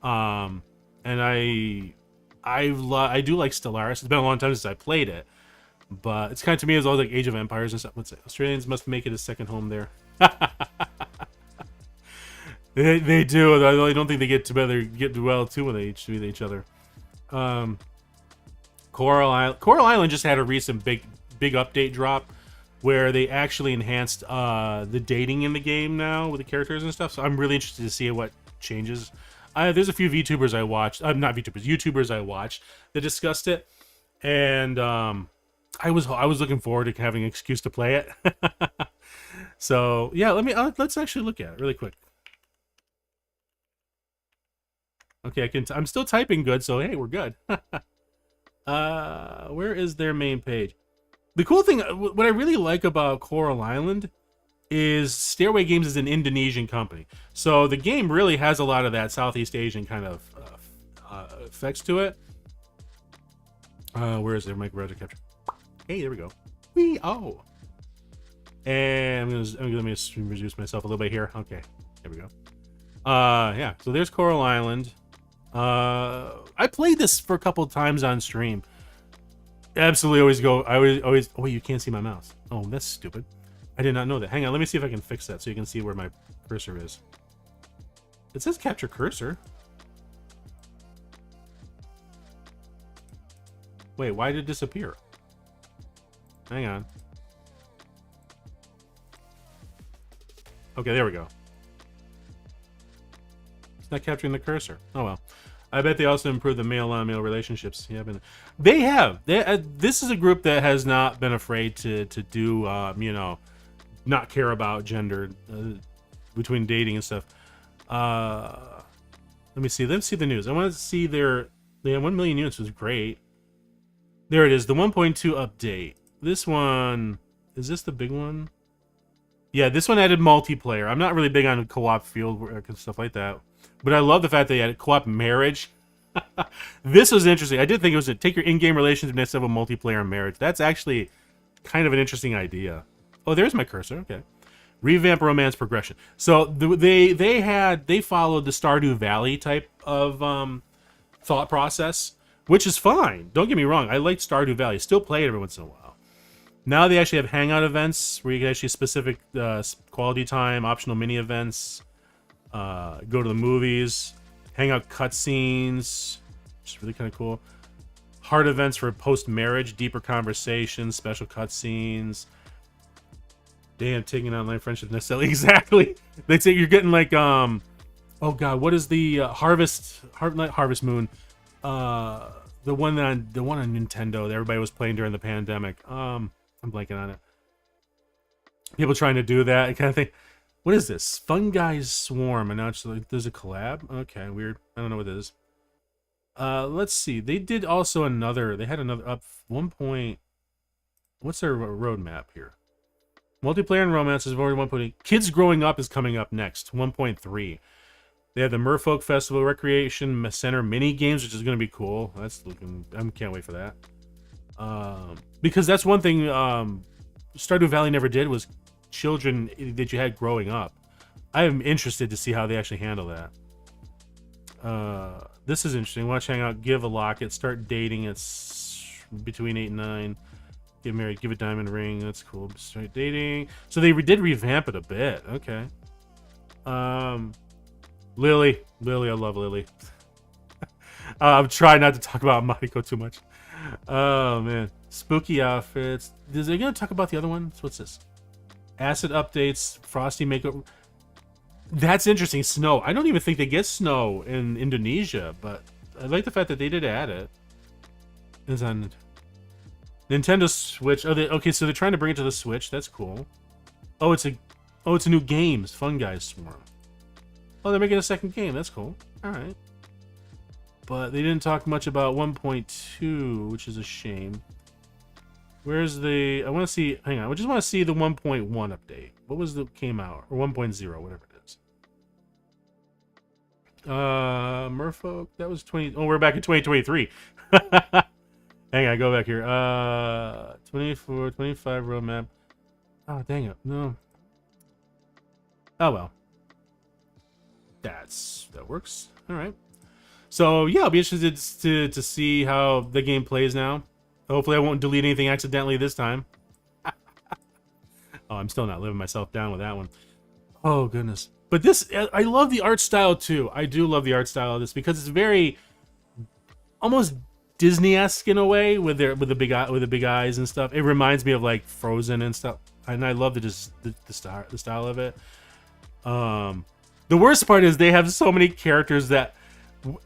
And I do like Stellaris. It's been a long time since I played it, but it's kind of, to me, as well as like Age of Empires and stuff. Let's say Australians must make it a second home there. They do. I don't think they get well too with each other. Coral Island just had a recent big update drop where they actually enhanced the dating in the game now with the characters and stuff. So I'm really interested to see what changes. There's a few YouTubers I watched I watched that discussed it, and I was looking forward to having an excuse to play it. So yeah, let's actually look at it really quick. Okay, I'm still typing good, so hey, we're good. Where is their main page? The cool thing, what I really like about Coral Island is Stairway Games is an Indonesian company. So the game really has a lot of that Southeast Asian kind of effects to it. Where is their micro capture? Hey, there we go. And let me just reduce myself a little bit here. Okay, there we go. Yeah, so there's Coral Island. I played this for a couple of times on stream. Absolutely always oh, you can't see my mouse. Oh, that's stupid. I did not know that. Hang on, let me see if I can fix that so you can see where my cursor is. It says capture cursor. Wait, why did it disappear? Hang on. Okay, there we go. It's not capturing the cursor. Oh well. I bet they also improved the male-on-male relationships. Yeah, they have. This is a group that has not been afraid to do, you know, not care about gender between dating and stuff. Let me see. Let's see the news. I want to see their. They had 1 million units, was great. There it is. The 1.2 update. This one is this the big one? Yeah, this one added multiplayer. I'm not really big on co-op field work and stuff like that. But I love the fact they added co-op marriage. This was interesting. I did think it was take your in-game relations instead of a multiplayer marriage. That's actually kind of an interesting idea. Oh, there's my cursor. Okay. Revamp romance progression. So they followed the Stardew Valley type of thought process, which is fine. Don't get me wrong. I like Stardew Valley. Still play it every once in a while. Now they actually have hangout events where you can actually specific quality time, optional mini events, go to the movies, hangout cutscenes, which is really kind of cool. Heart events for post-marriage, deeper conversations, special cutscenes. Damn, taking online friendship necessarily. Exactly. They say you're getting like oh god, what is the not Harvest Moon? The one on Nintendo that everybody was playing during the pandemic. I'm blanking on it. People trying to do that kind of thing. What is this? Fungi Swarm. And now it's like there's a collab. Okay, weird. I don't know what it is. Let's see. They did also another. They had another up 1 point. What's their roadmap here? Multiplayer and romance is already 1.8. Kids Growing Up is coming up next. 1.3. They have the Merfolk Festival Recreation Center mini games, which is going to be cool. That's looking. I can't wait for that. Because that's one thing Stardew Valley never did was children that you had growing up. I am interested to see how they actually handle that. This is interesting. Watch, hang out, give a locket, start dating. It's between 8 and 9. Get married, give a diamond ring. That's cool. Start dating. So they did revamp it a bit. Okay. Lily, I love Lily. I'm trying not to talk about Mariko too much. Oh man, spooky outfits. Is they gonna talk about the other ones? What's this? Acid updates, frosty makeup. That's interesting. Snow. I don't even think they get snow in Indonesia, but I like the fact that they did add it. It's on Nintendo Switch. Oh, okay. So they're trying to bring it to the Switch. That's cool. Oh, it's a new game. Fungi Swarm. Oh, they're making a second game. That's cool. All right. But they didn't talk much about 1.2, which is a shame. Where's the... I want to see... Hang on. I just want to see the 1.1 update. What was the... Came out? Or 1.0, whatever it is. Merfolk? That was 20... Oh, we're back in 2023. Hang on. Go back here. 24, 25 roadmap. Oh, dang it. No. Oh, well. That works. All right. So yeah, I'll be interested to see how the game plays now. Hopefully I won't delete anything accidentally this time. Oh, I'm still not living myself down with that one. Oh goodness. But this, I love the art style too. I do love the art style of this because it's very almost Disney-esque in a way with the big eyes and stuff. It reminds me of like Frozen and stuff. And I love the style of it. The worst part is they have so many characters that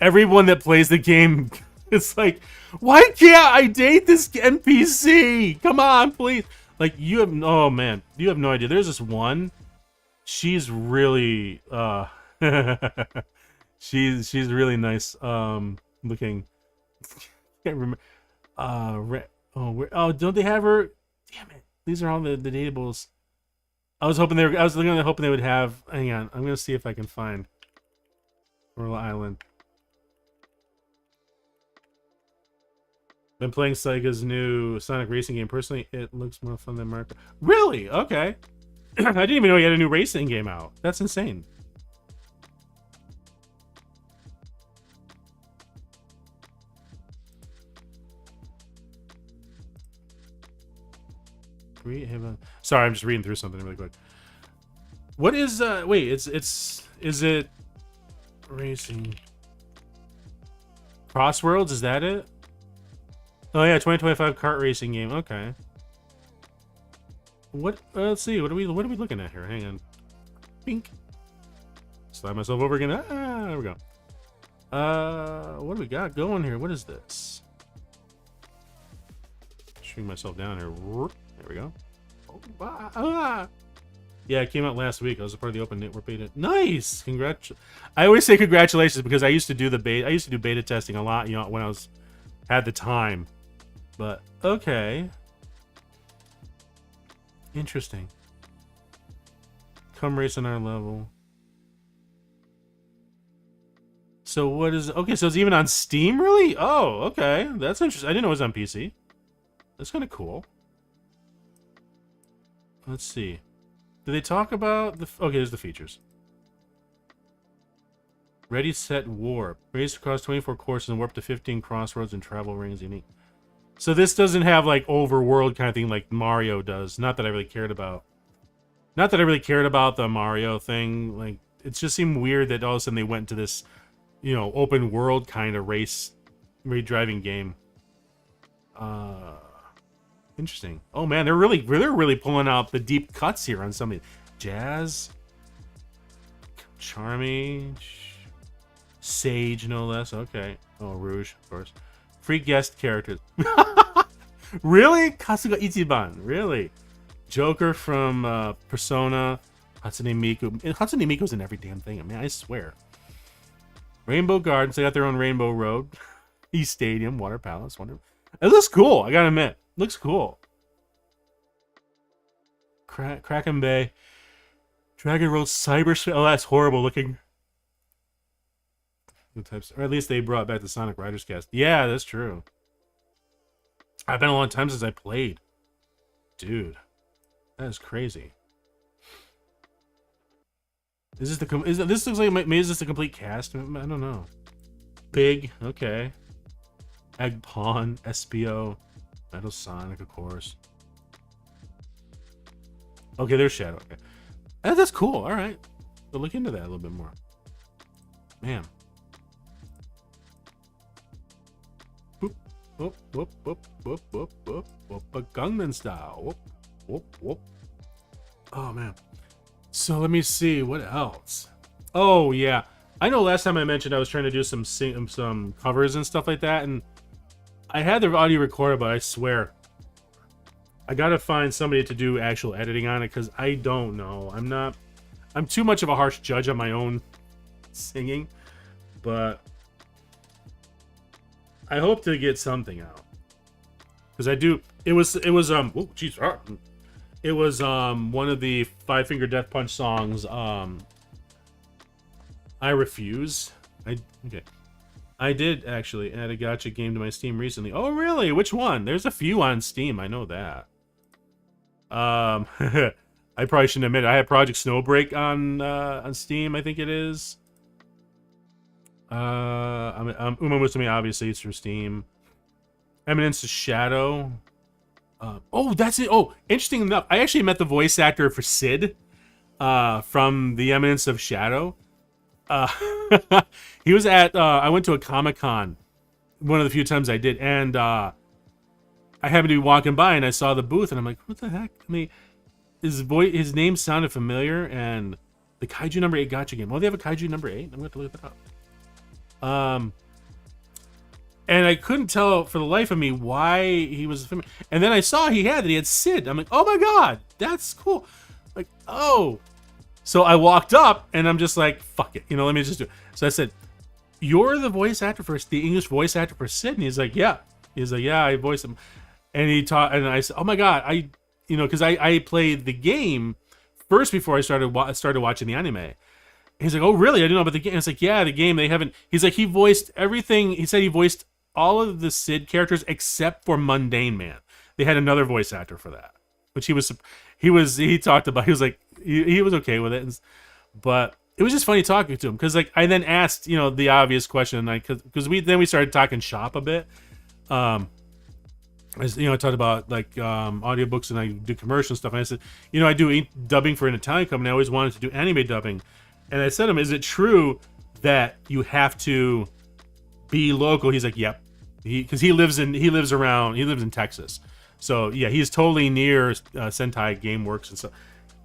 everyone that plays the game, it's like, why can't I date this NPC? Come on, please. Like, you have, oh man, you have no idea. There's this one, she's really, she's really nice, looking. Can't remember. Don't they have her? Damn it. These are all the dateables. I was hoping they would have, hang on, I'm gonna see if I can find Coral Island. Been playing Sega's new Sonic racing game. Personally, it looks more fun than Mario. Really? Okay. I didn't even know he had a new racing game out. That's insane. Sorry, I'm just reading through something really quick. What is wait, is it racing Crossworlds? Is that it? Oh yeah, 2025 kart racing game. Okay. What? Let's see. What are we looking at here? Hang on. Pink. Slide myself over again. Ah, there we go. What do we got going here? What is this? String myself down here. There we go. Yeah, it came out last week. I was a part of the open network beta. Nice! I always say congratulations because I used to do the beta. I used to do beta testing a lot, you know, when I had the time. But okay. Interesting. Come race on our level. So what is... Okay, so it's even on Steam, really? Oh, okay. That's interesting. I didn't know it was on PC. That's kind of cool. Let's see. Do they talk about the... Okay, there's the features. Ready, set, warp. Race across 24 courses and warp to 15 crossroads and travel rings unique. So this doesn't have, like, overworld kind of thing like Mario does. Not that I really cared about. Not that I really cared about the Mario thing. Like, it just seemed weird that all of a sudden they went to this, you know, open world kind of race driving game. Interesting. Oh man, they're really pulling out the deep cuts here on some of the Jazz, Charmy, Sage, no less. Okay. Oh, Rouge, of course. Free guest characters. Really? Kasuga Ichiban. Really? Joker from Persona. Hatsune Miku. Hatsune Miku's in every damn thing. I mean, I swear. Rainbow Gardens. They got their own Rainbow Road. East Stadium. Water Palace. It looks cool. I gotta admit. Looks cool. Kraken Bay. Dragon Road Cyberspace. Oh, that's horrible looking. Or at least they brought back the Sonic Riders cast. Yeah, that's true. I've been a long time since I played. Dude. That is crazy. Is this this looks like maybe is this a complete cast? I don't know. Big, okay. Egg Pawn, SPO, Metal Sonic, of course. Okay, there's Shadow. Okay. That's cool. All right. We'll look into that a little bit more. Man. Whoop, whoop, whoop, whoop, whoop, whoop, whoop, whoop, a Gangnam Style. Whoop, whoop, whoop. Oh, man. So let me see. What else? Oh, yeah. I know last time I mentioned I was trying to do some covers and stuff like that, and I had the audio recorded, but I swear I gotta find somebody to do actual editing on it because I don't know. I'm too much of a harsh judge on my own singing, but I hope to get something out because I do. It was oh jeez, it was one of the Five Finger Death Punch songs. I Refuse. Okay. I did actually add a gacha game to my Steam recently. Oh, really? Which one? There's a few on Steam. I know that. I probably shouldn't admit it. I had Project Snowbreak on Steam. I think it is. Uma Musume, obviously, it's through Steam. Eminence of Shadow. Oh, that's it. Oh, interesting enough, I actually met the voice actor for Sid from The Eminence of Shadow. He was at I went to a Comic-Con one of the few times I did, and I happened to be walking by and I saw the booth and I'm like, what the heck? I mean, his name sounded familiar, and the Kaiju number 8 gacha game. Oh, they have a Kaiju number 8? I'm gonna have to look that up. And I couldn't tell for the life of me why he was familiar. And then I saw he had Sid. I'm like, oh my god, that's cool. Like, oh. So I walked up, and I'm just like, fuck it. You know, let me just do it. So I said, you're the voice actor for the English voice actor for Sid? And he's like, yeah. He's like, yeah, I voiced him. And he taught, and I said, oh my god, because I played the game first before I started watching the anime. He's like, oh really? I didn't know about the game. And it's like, yeah, the game, they haven't. He's like, he voiced everything. He said he voiced all of the Sid characters except for Mundane Man. They had another voice actor for that, which he talked about. He was like, he was okay with it, but it was just funny talking to him because like I then asked the obvious question, like because we started talking shop a bit. I talked about like audiobooks, and I do commercial stuff, and I said, I do dubbing for an Italian company. I always wanted to do anime dubbing, and I said to him, is it true that you have to be local? He's like, yep, because he lives in Texas, so yeah, he's totally near Sentai Gameworks and stuff.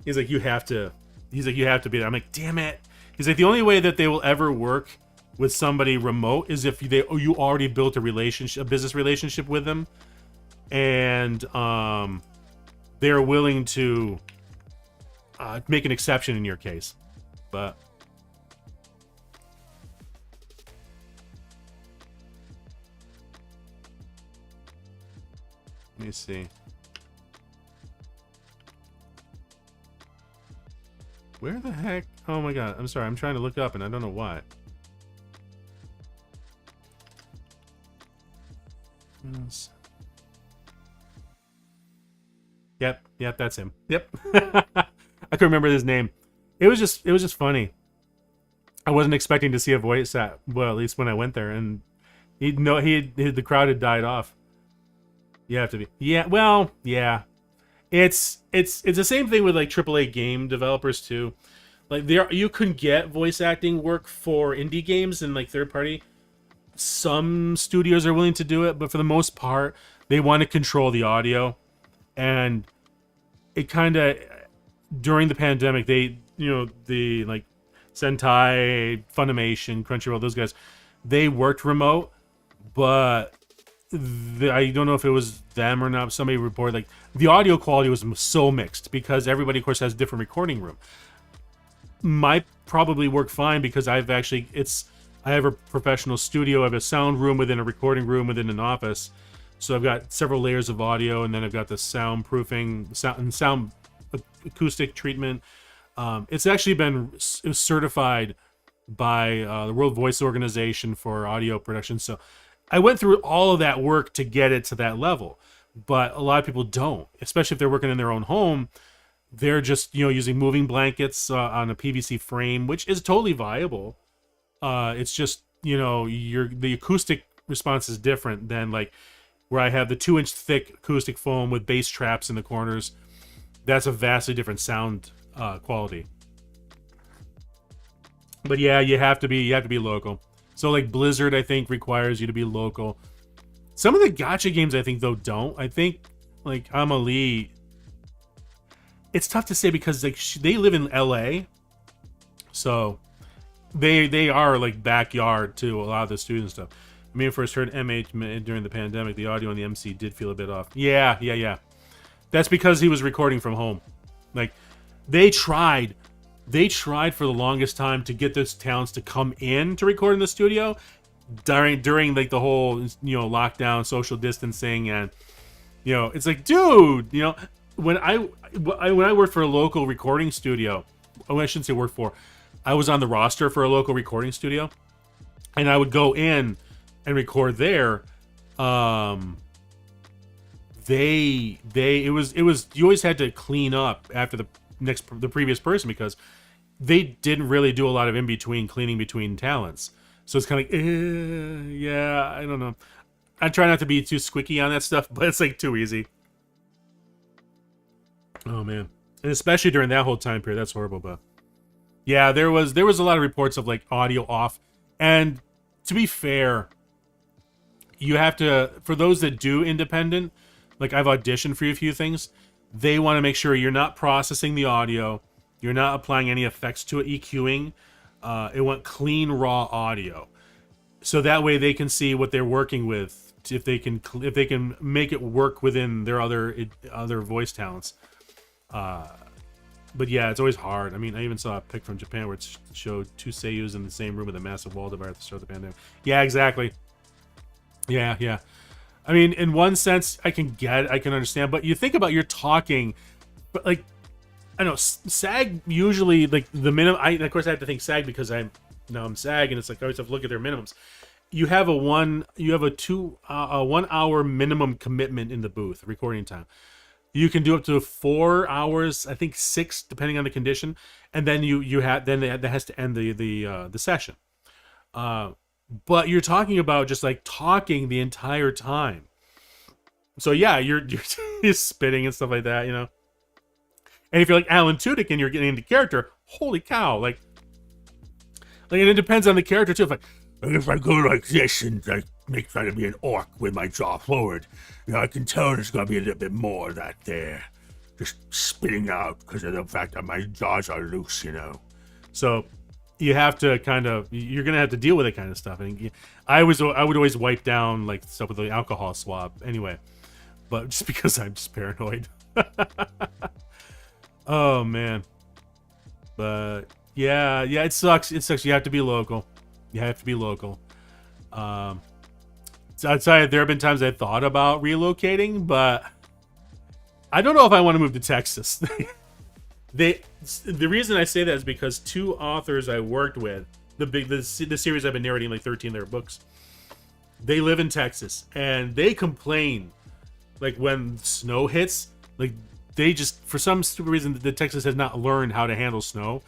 He's like, you have to be there. I'm like, damn it. He's like, the only way that they will ever work with somebody remote is if you already built a business relationship with them, and they're willing to make an exception in your case. But let me see. Where the heck? Oh my god, I'm sorry, I'm trying to look up and I don't know why. Yep, that's him. Yep. I couldn't remember his name. It was just funny. I wasn't expecting to see a voice at, well, at least when I went there, and the crowd had died off. You have to be. Yeah, well, yeah. It's the same thing with like AAA game developers too. Like you can get voice acting work for indie games and like third party. Some studios are willing to do it, but for the most part, they want to control the audio. And it kind of, during the pandemic, the like Sentai, Funimation, Crunchyroll, those guys, they worked remote, but I don't know if it was them or not. Somebody reported like the audio quality was so mixed because everybody, of course, has a different recording room. Might probably work fine because I have a professional studio. I have a sound room within a recording room within an office. So I've got several layers of audio, and then I've got the soundproofing, sound acoustic treatment. It's actually been certified by the World Voice Organization for audio production. So I went through all of that work to get it to that level. But a lot of people don't, especially if they're working in their own home. They're just using moving blankets on a PVC frame, which is totally viable. It's just the acoustic response is different than like where I have the 2-inch thick acoustic foam with bass traps in the corners. That's a vastly different sound quality. But yeah, you have to be local. So like Blizzard, I think, requires you to be local. Some of the gacha games, I think, though, don't. I think like Amelie, it's tough to say because like they live in LA, so they are like backyard to a lot of the student stuff. I mean, first heard MH during the pandemic, the audio on the MC did feel a bit off. Yeah. That's because he was recording from home. Like, they tried for the longest time to get those talents to come in to record in the studio during like the whole lockdown, social distancing, and it's like, dude, when I worked for a local recording studio, I shouldn't say worked for, I was on the roster for a local recording studio, and I would go in and record there. It was you always had to clean up after the previous person because they didn't really do a lot of in between cleaning between talents. So it's kind of like, yeah, I don't know. I try not to be too squicky on that stuff, but it's like too easy. Oh man, and especially during that whole time period, that's horrible. But yeah, there was a lot of reports of like audio off, and to be fair, you have to, for those that do independent, like I've auditioned for a few things, they want to make sure you're not processing the audio, you're not applying any effects to it, EQing. It want clean raw audio, so that way they can see what they're working with, if they can make it work within their other voice talents. But yeah, it's always hard. I mean, I even saw a pic from Japan where it showed two seiyus in the same room with a massive wall divider at the start of the pandemic. Yeah, exactly. Yeah. I mean, in one sense, I can understand, but you think about you're talking, but like, I know SAG usually like the minimum. Of course I have to think SAG because I'm SAG, and it's like I always have to look at their minimums. You have a 1 hour minimum commitment in the booth recording time. You can do up to 4 hours, I think 6, depending on the condition, and then that has to end the session. But you're talking about just like talking the entire time. So yeah, you're spitting and stuff like that, And if you're like Alan Tudyk and you're getting into character, holy cow! Like, and it depends on the character too. If I go like this and I try to be an orc with my jaw forward, I can tell there's gonna be a little bit more of that there, just spitting out because of the fact that my jaws are loose, So you have to kind of, you're gonna have to deal with that kind of stuff. And I would always wipe down like stuff with the alcohol swab anyway, but just because I'm just paranoid. Oh man, but yeah, it sucks. It sucks. You have to be local. You have to be local. So I'd say there have been times I thought about relocating, but I don't know if I want to move to Texas. The reason I say that is because two authors I worked with, the series I've been narrating, like 13 of their books, they live in Texas, and they complain like when snow hits, like they just, for some stupid reason, the Texas has not learned how to handle snow,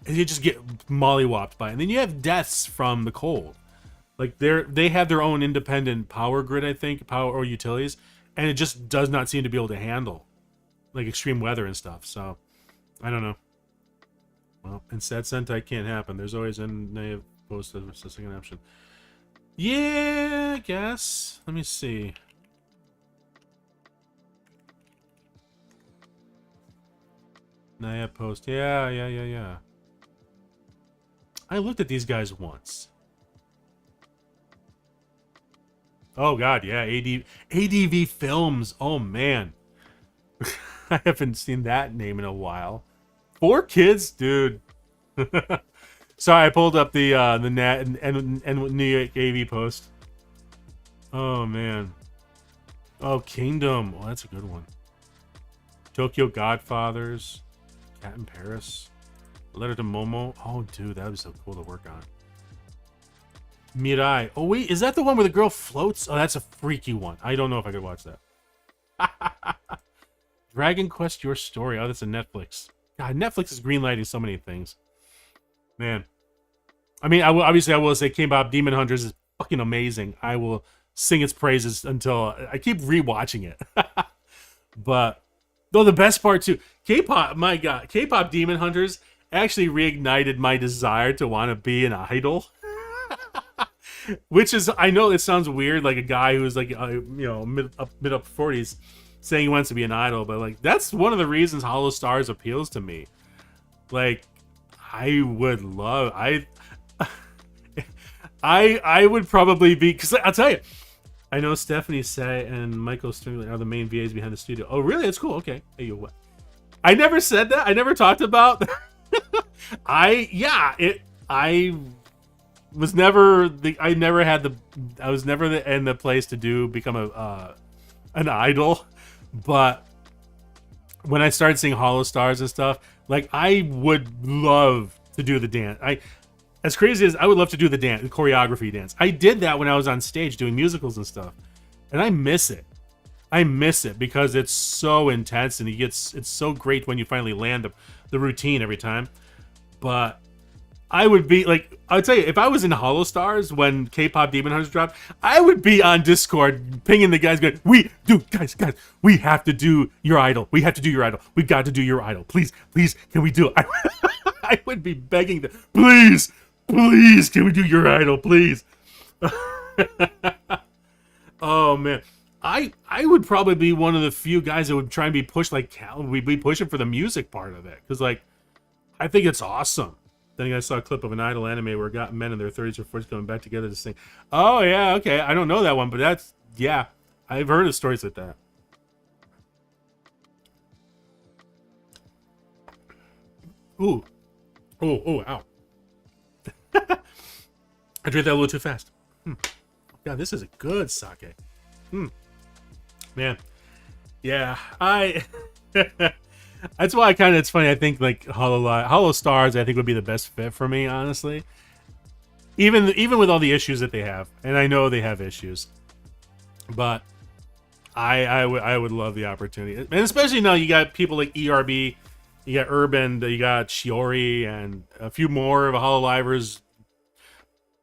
and they just get mollywopped by it. And then you have deaths from the cold. Like they have their own independent power grid, I think, power or utilities, and it just does not seem to be able to handle like extreme weather and stuff. So I don't know. Well, and sad Sentai can't happen. There's always a negative post as a second option. Yeah, I guess. Let me see. Naya post. Yeah. I looked at these guys once. Oh god, yeah, ADV Films. Oh man. I haven't seen that name in a while. 4 kids, dude. Sorry, I pulled up the net and New York AV post. Oh man. Oh, Kingdom. Oh, that's a good one. Tokyo Godfathers. Cat in Paris. Letter to Momo. Oh, dude, that would be so cool to work on. Mirai. Oh, wait, is that the one where the girl floats? Oh, that's a freaky one. I don't know if I could watch that. Dragon Quest Your Story. Oh, that's a Netflix. God, Netflix is greenlighting so many things. Man. I mean, I will say K-pop Demon Hunters is fucking amazing. I will sing its praises until I keep rewatching it. But, though the best part too, K-pop, my god, K-pop Demon Hunters actually reignited my desire to want to be an idol. Which is, I know it sounds weird, like a guy who's like, mid up 40s saying he wants to be an idol, but like that's one of the reasons Hollow Stars appeals to me. Like, I would love, I would probably be, because I'll tell you, I know Stephanie Say and Michael Stringley are the main VAs behind the studio. Oh, really? That's cool. Okay. Hey, what? I never said that. I never talked about. I was never I was never in the place to become an idol, but when I started seeing Hollow Stars and stuff, like I would love to do the dance. As crazy as I would love to do the choreography dance. I did that when I was on stage doing musicals and stuff, and I miss it. I miss it because it's so intense, and it's so great when you finally land the routine every time. But I would be like, I'll tell you, if I was in Hollow Stars when K-pop Demon Hunters dropped, I would be on Discord pinging the guys going, guys, we have to do your idol. We have to do your idol. We got to do your idol. Please, can we do it? I would be begging them, please, can we do your idol, please? Oh man. I would probably be one of the few guys that would try and be pushed like Cal. We'd be pushing for the music part of it. Because like, I think it's awesome. Then I saw a clip of an idol anime where got men in their 30s or 40s coming back together to sing. Oh, yeah, okay. I don't know that one, but that's, yeah. I've heard of stories like that. Ooh. Oh, ow. I drank that a little too fast. God, this is a good sake. Man. Yeah, that's why it's funny. I think like Hollow Stars, I think would be the best fit for me, honestly. Even with all the issues that they have, and I know they have issues, but I would love the opportunity, and especially now you got people like ERB, you got Urban, you got Shiori, and a few more of Hololivers,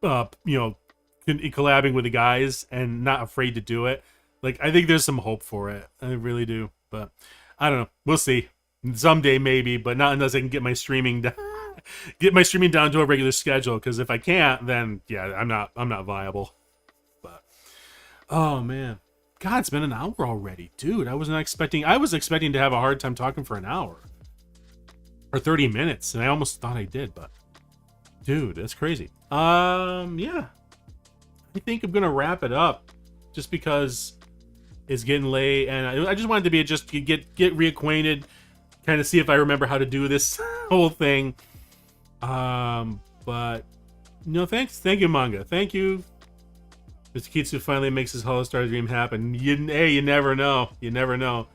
collabing with the guys and not afraid to do it. Like, I think there's some hope for it. I really do, but I don't know. We'll see. Someday maybe, but not unless I can get my streaming down, to a regular schedule. Because if I can't, then yeah, I'm not viable. But oh man, God, it's been an hour already, dude. I was expecting to have a hard time talking for an hour or 30 minutes, and I almost thought I did, but Dude, that's crazy. Yeah. I think I'm gonna wrap it up, just because it's getting late, and I just wanted to be just get reacquainted, kind of see if I remember how to do this whole thing. But no, thank you, manga. Thank you. Mr. Kitsu finally makes his Hollow Star dream happen. Hey, you never know. You never know.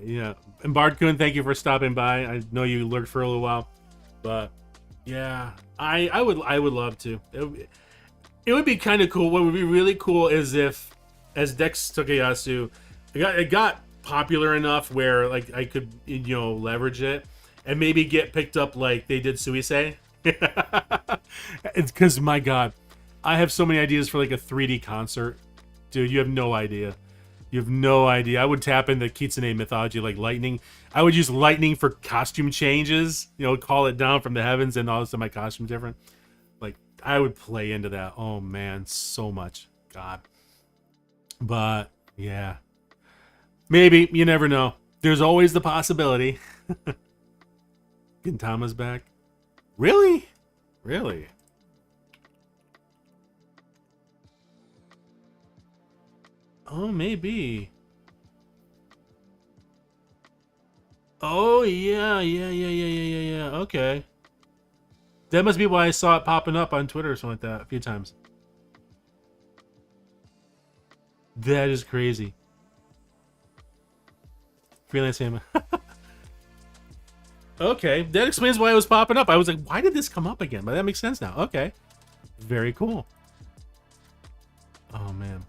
Yeah. And Bard-kun, thank you for stopping by. I know you lurked for a little while, but yeah, I would love to. It would be kind of cool. What would be really cool is if, as Dex Tokuyasu, it got popular enough where like I could leverage it and maybe get picked up like they did Suisei. It's because, my God, I have so many ideas for like a 3D concert, dude. You have no idea. You have no idea. I would tap into Kitsune mythology like lightning. I would use lightning for costume changes. Call it down from the heavens, and all of a sudden my costume's different. Like, I would play into that. Oh man, so much. God. But yeah, maybe, you never know. There's always the possibility. Gintama's back. Really? Really? Oh, maybe. Oh, yeah. Okay. That must be why I saw it popping up on Twitter or something like that a few times. That is crazy. Freelance Hammer. Okay, that explains why it was popping up. I was like, why did this come up again? But that makes sense now. Okay. Very cool. Oh man.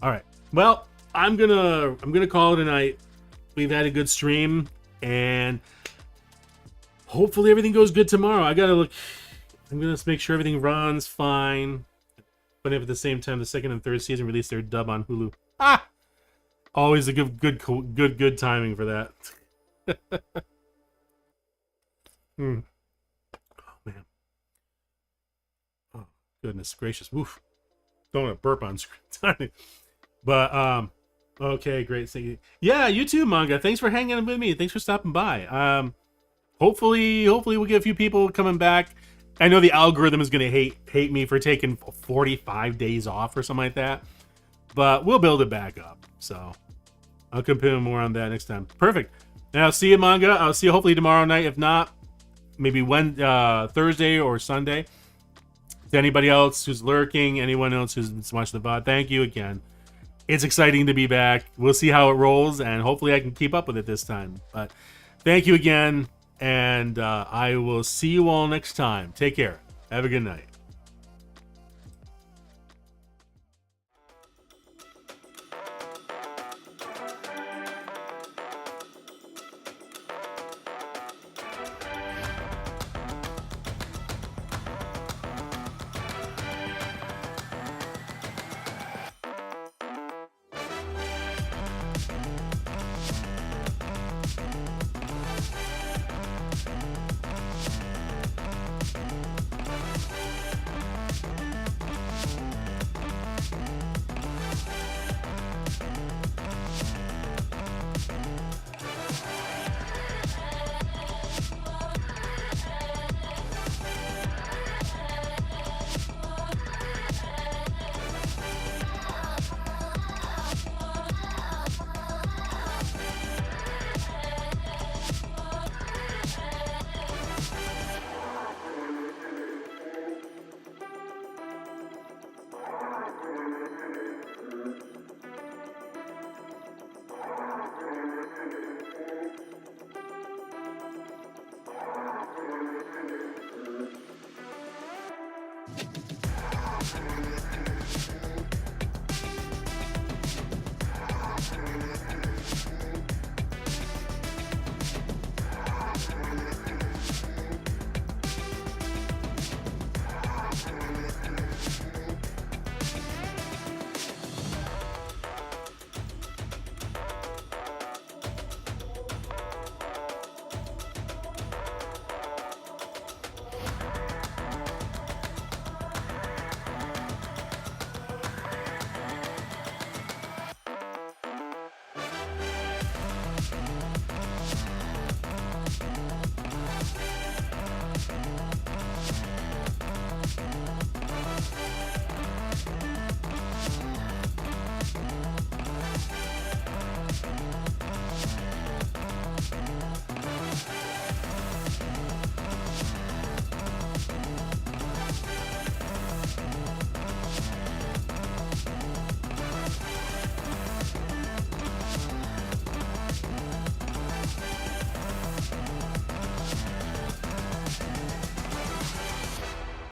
All right. Well, I'm gonna call it a night. We've had a good stream, and hopefully everything goes good tomorrow. I'm gonna make sure everything runs fine. But if at the same time the second and third season release their dub on Hulu. Always a good timing for that. Oh man. Oh goodness gracious. Woof. Don't want to burp on screen. But okay, great. Yeah, you too, manga. Thanks for hanging with me. Thanks for stopping by. Hopefully we'll get a few people coming back. I know the algorithm is gonna hate me for taking 45 days off or something like that, but we'll build it back up. So I'll compare more on that next time. Perfect. Now, see you, manga. I'll see you hopefully tomorrow night. If not, maybe Thursday or Sunday. To anybody else who's lurking, anyone else who's watching the VOD, thank you again. It's exciting to be back. We'll see how it rolls, and hopefully I can keep up with it this time. But thank you again, and I will see you all next time. Take care. Have a good night.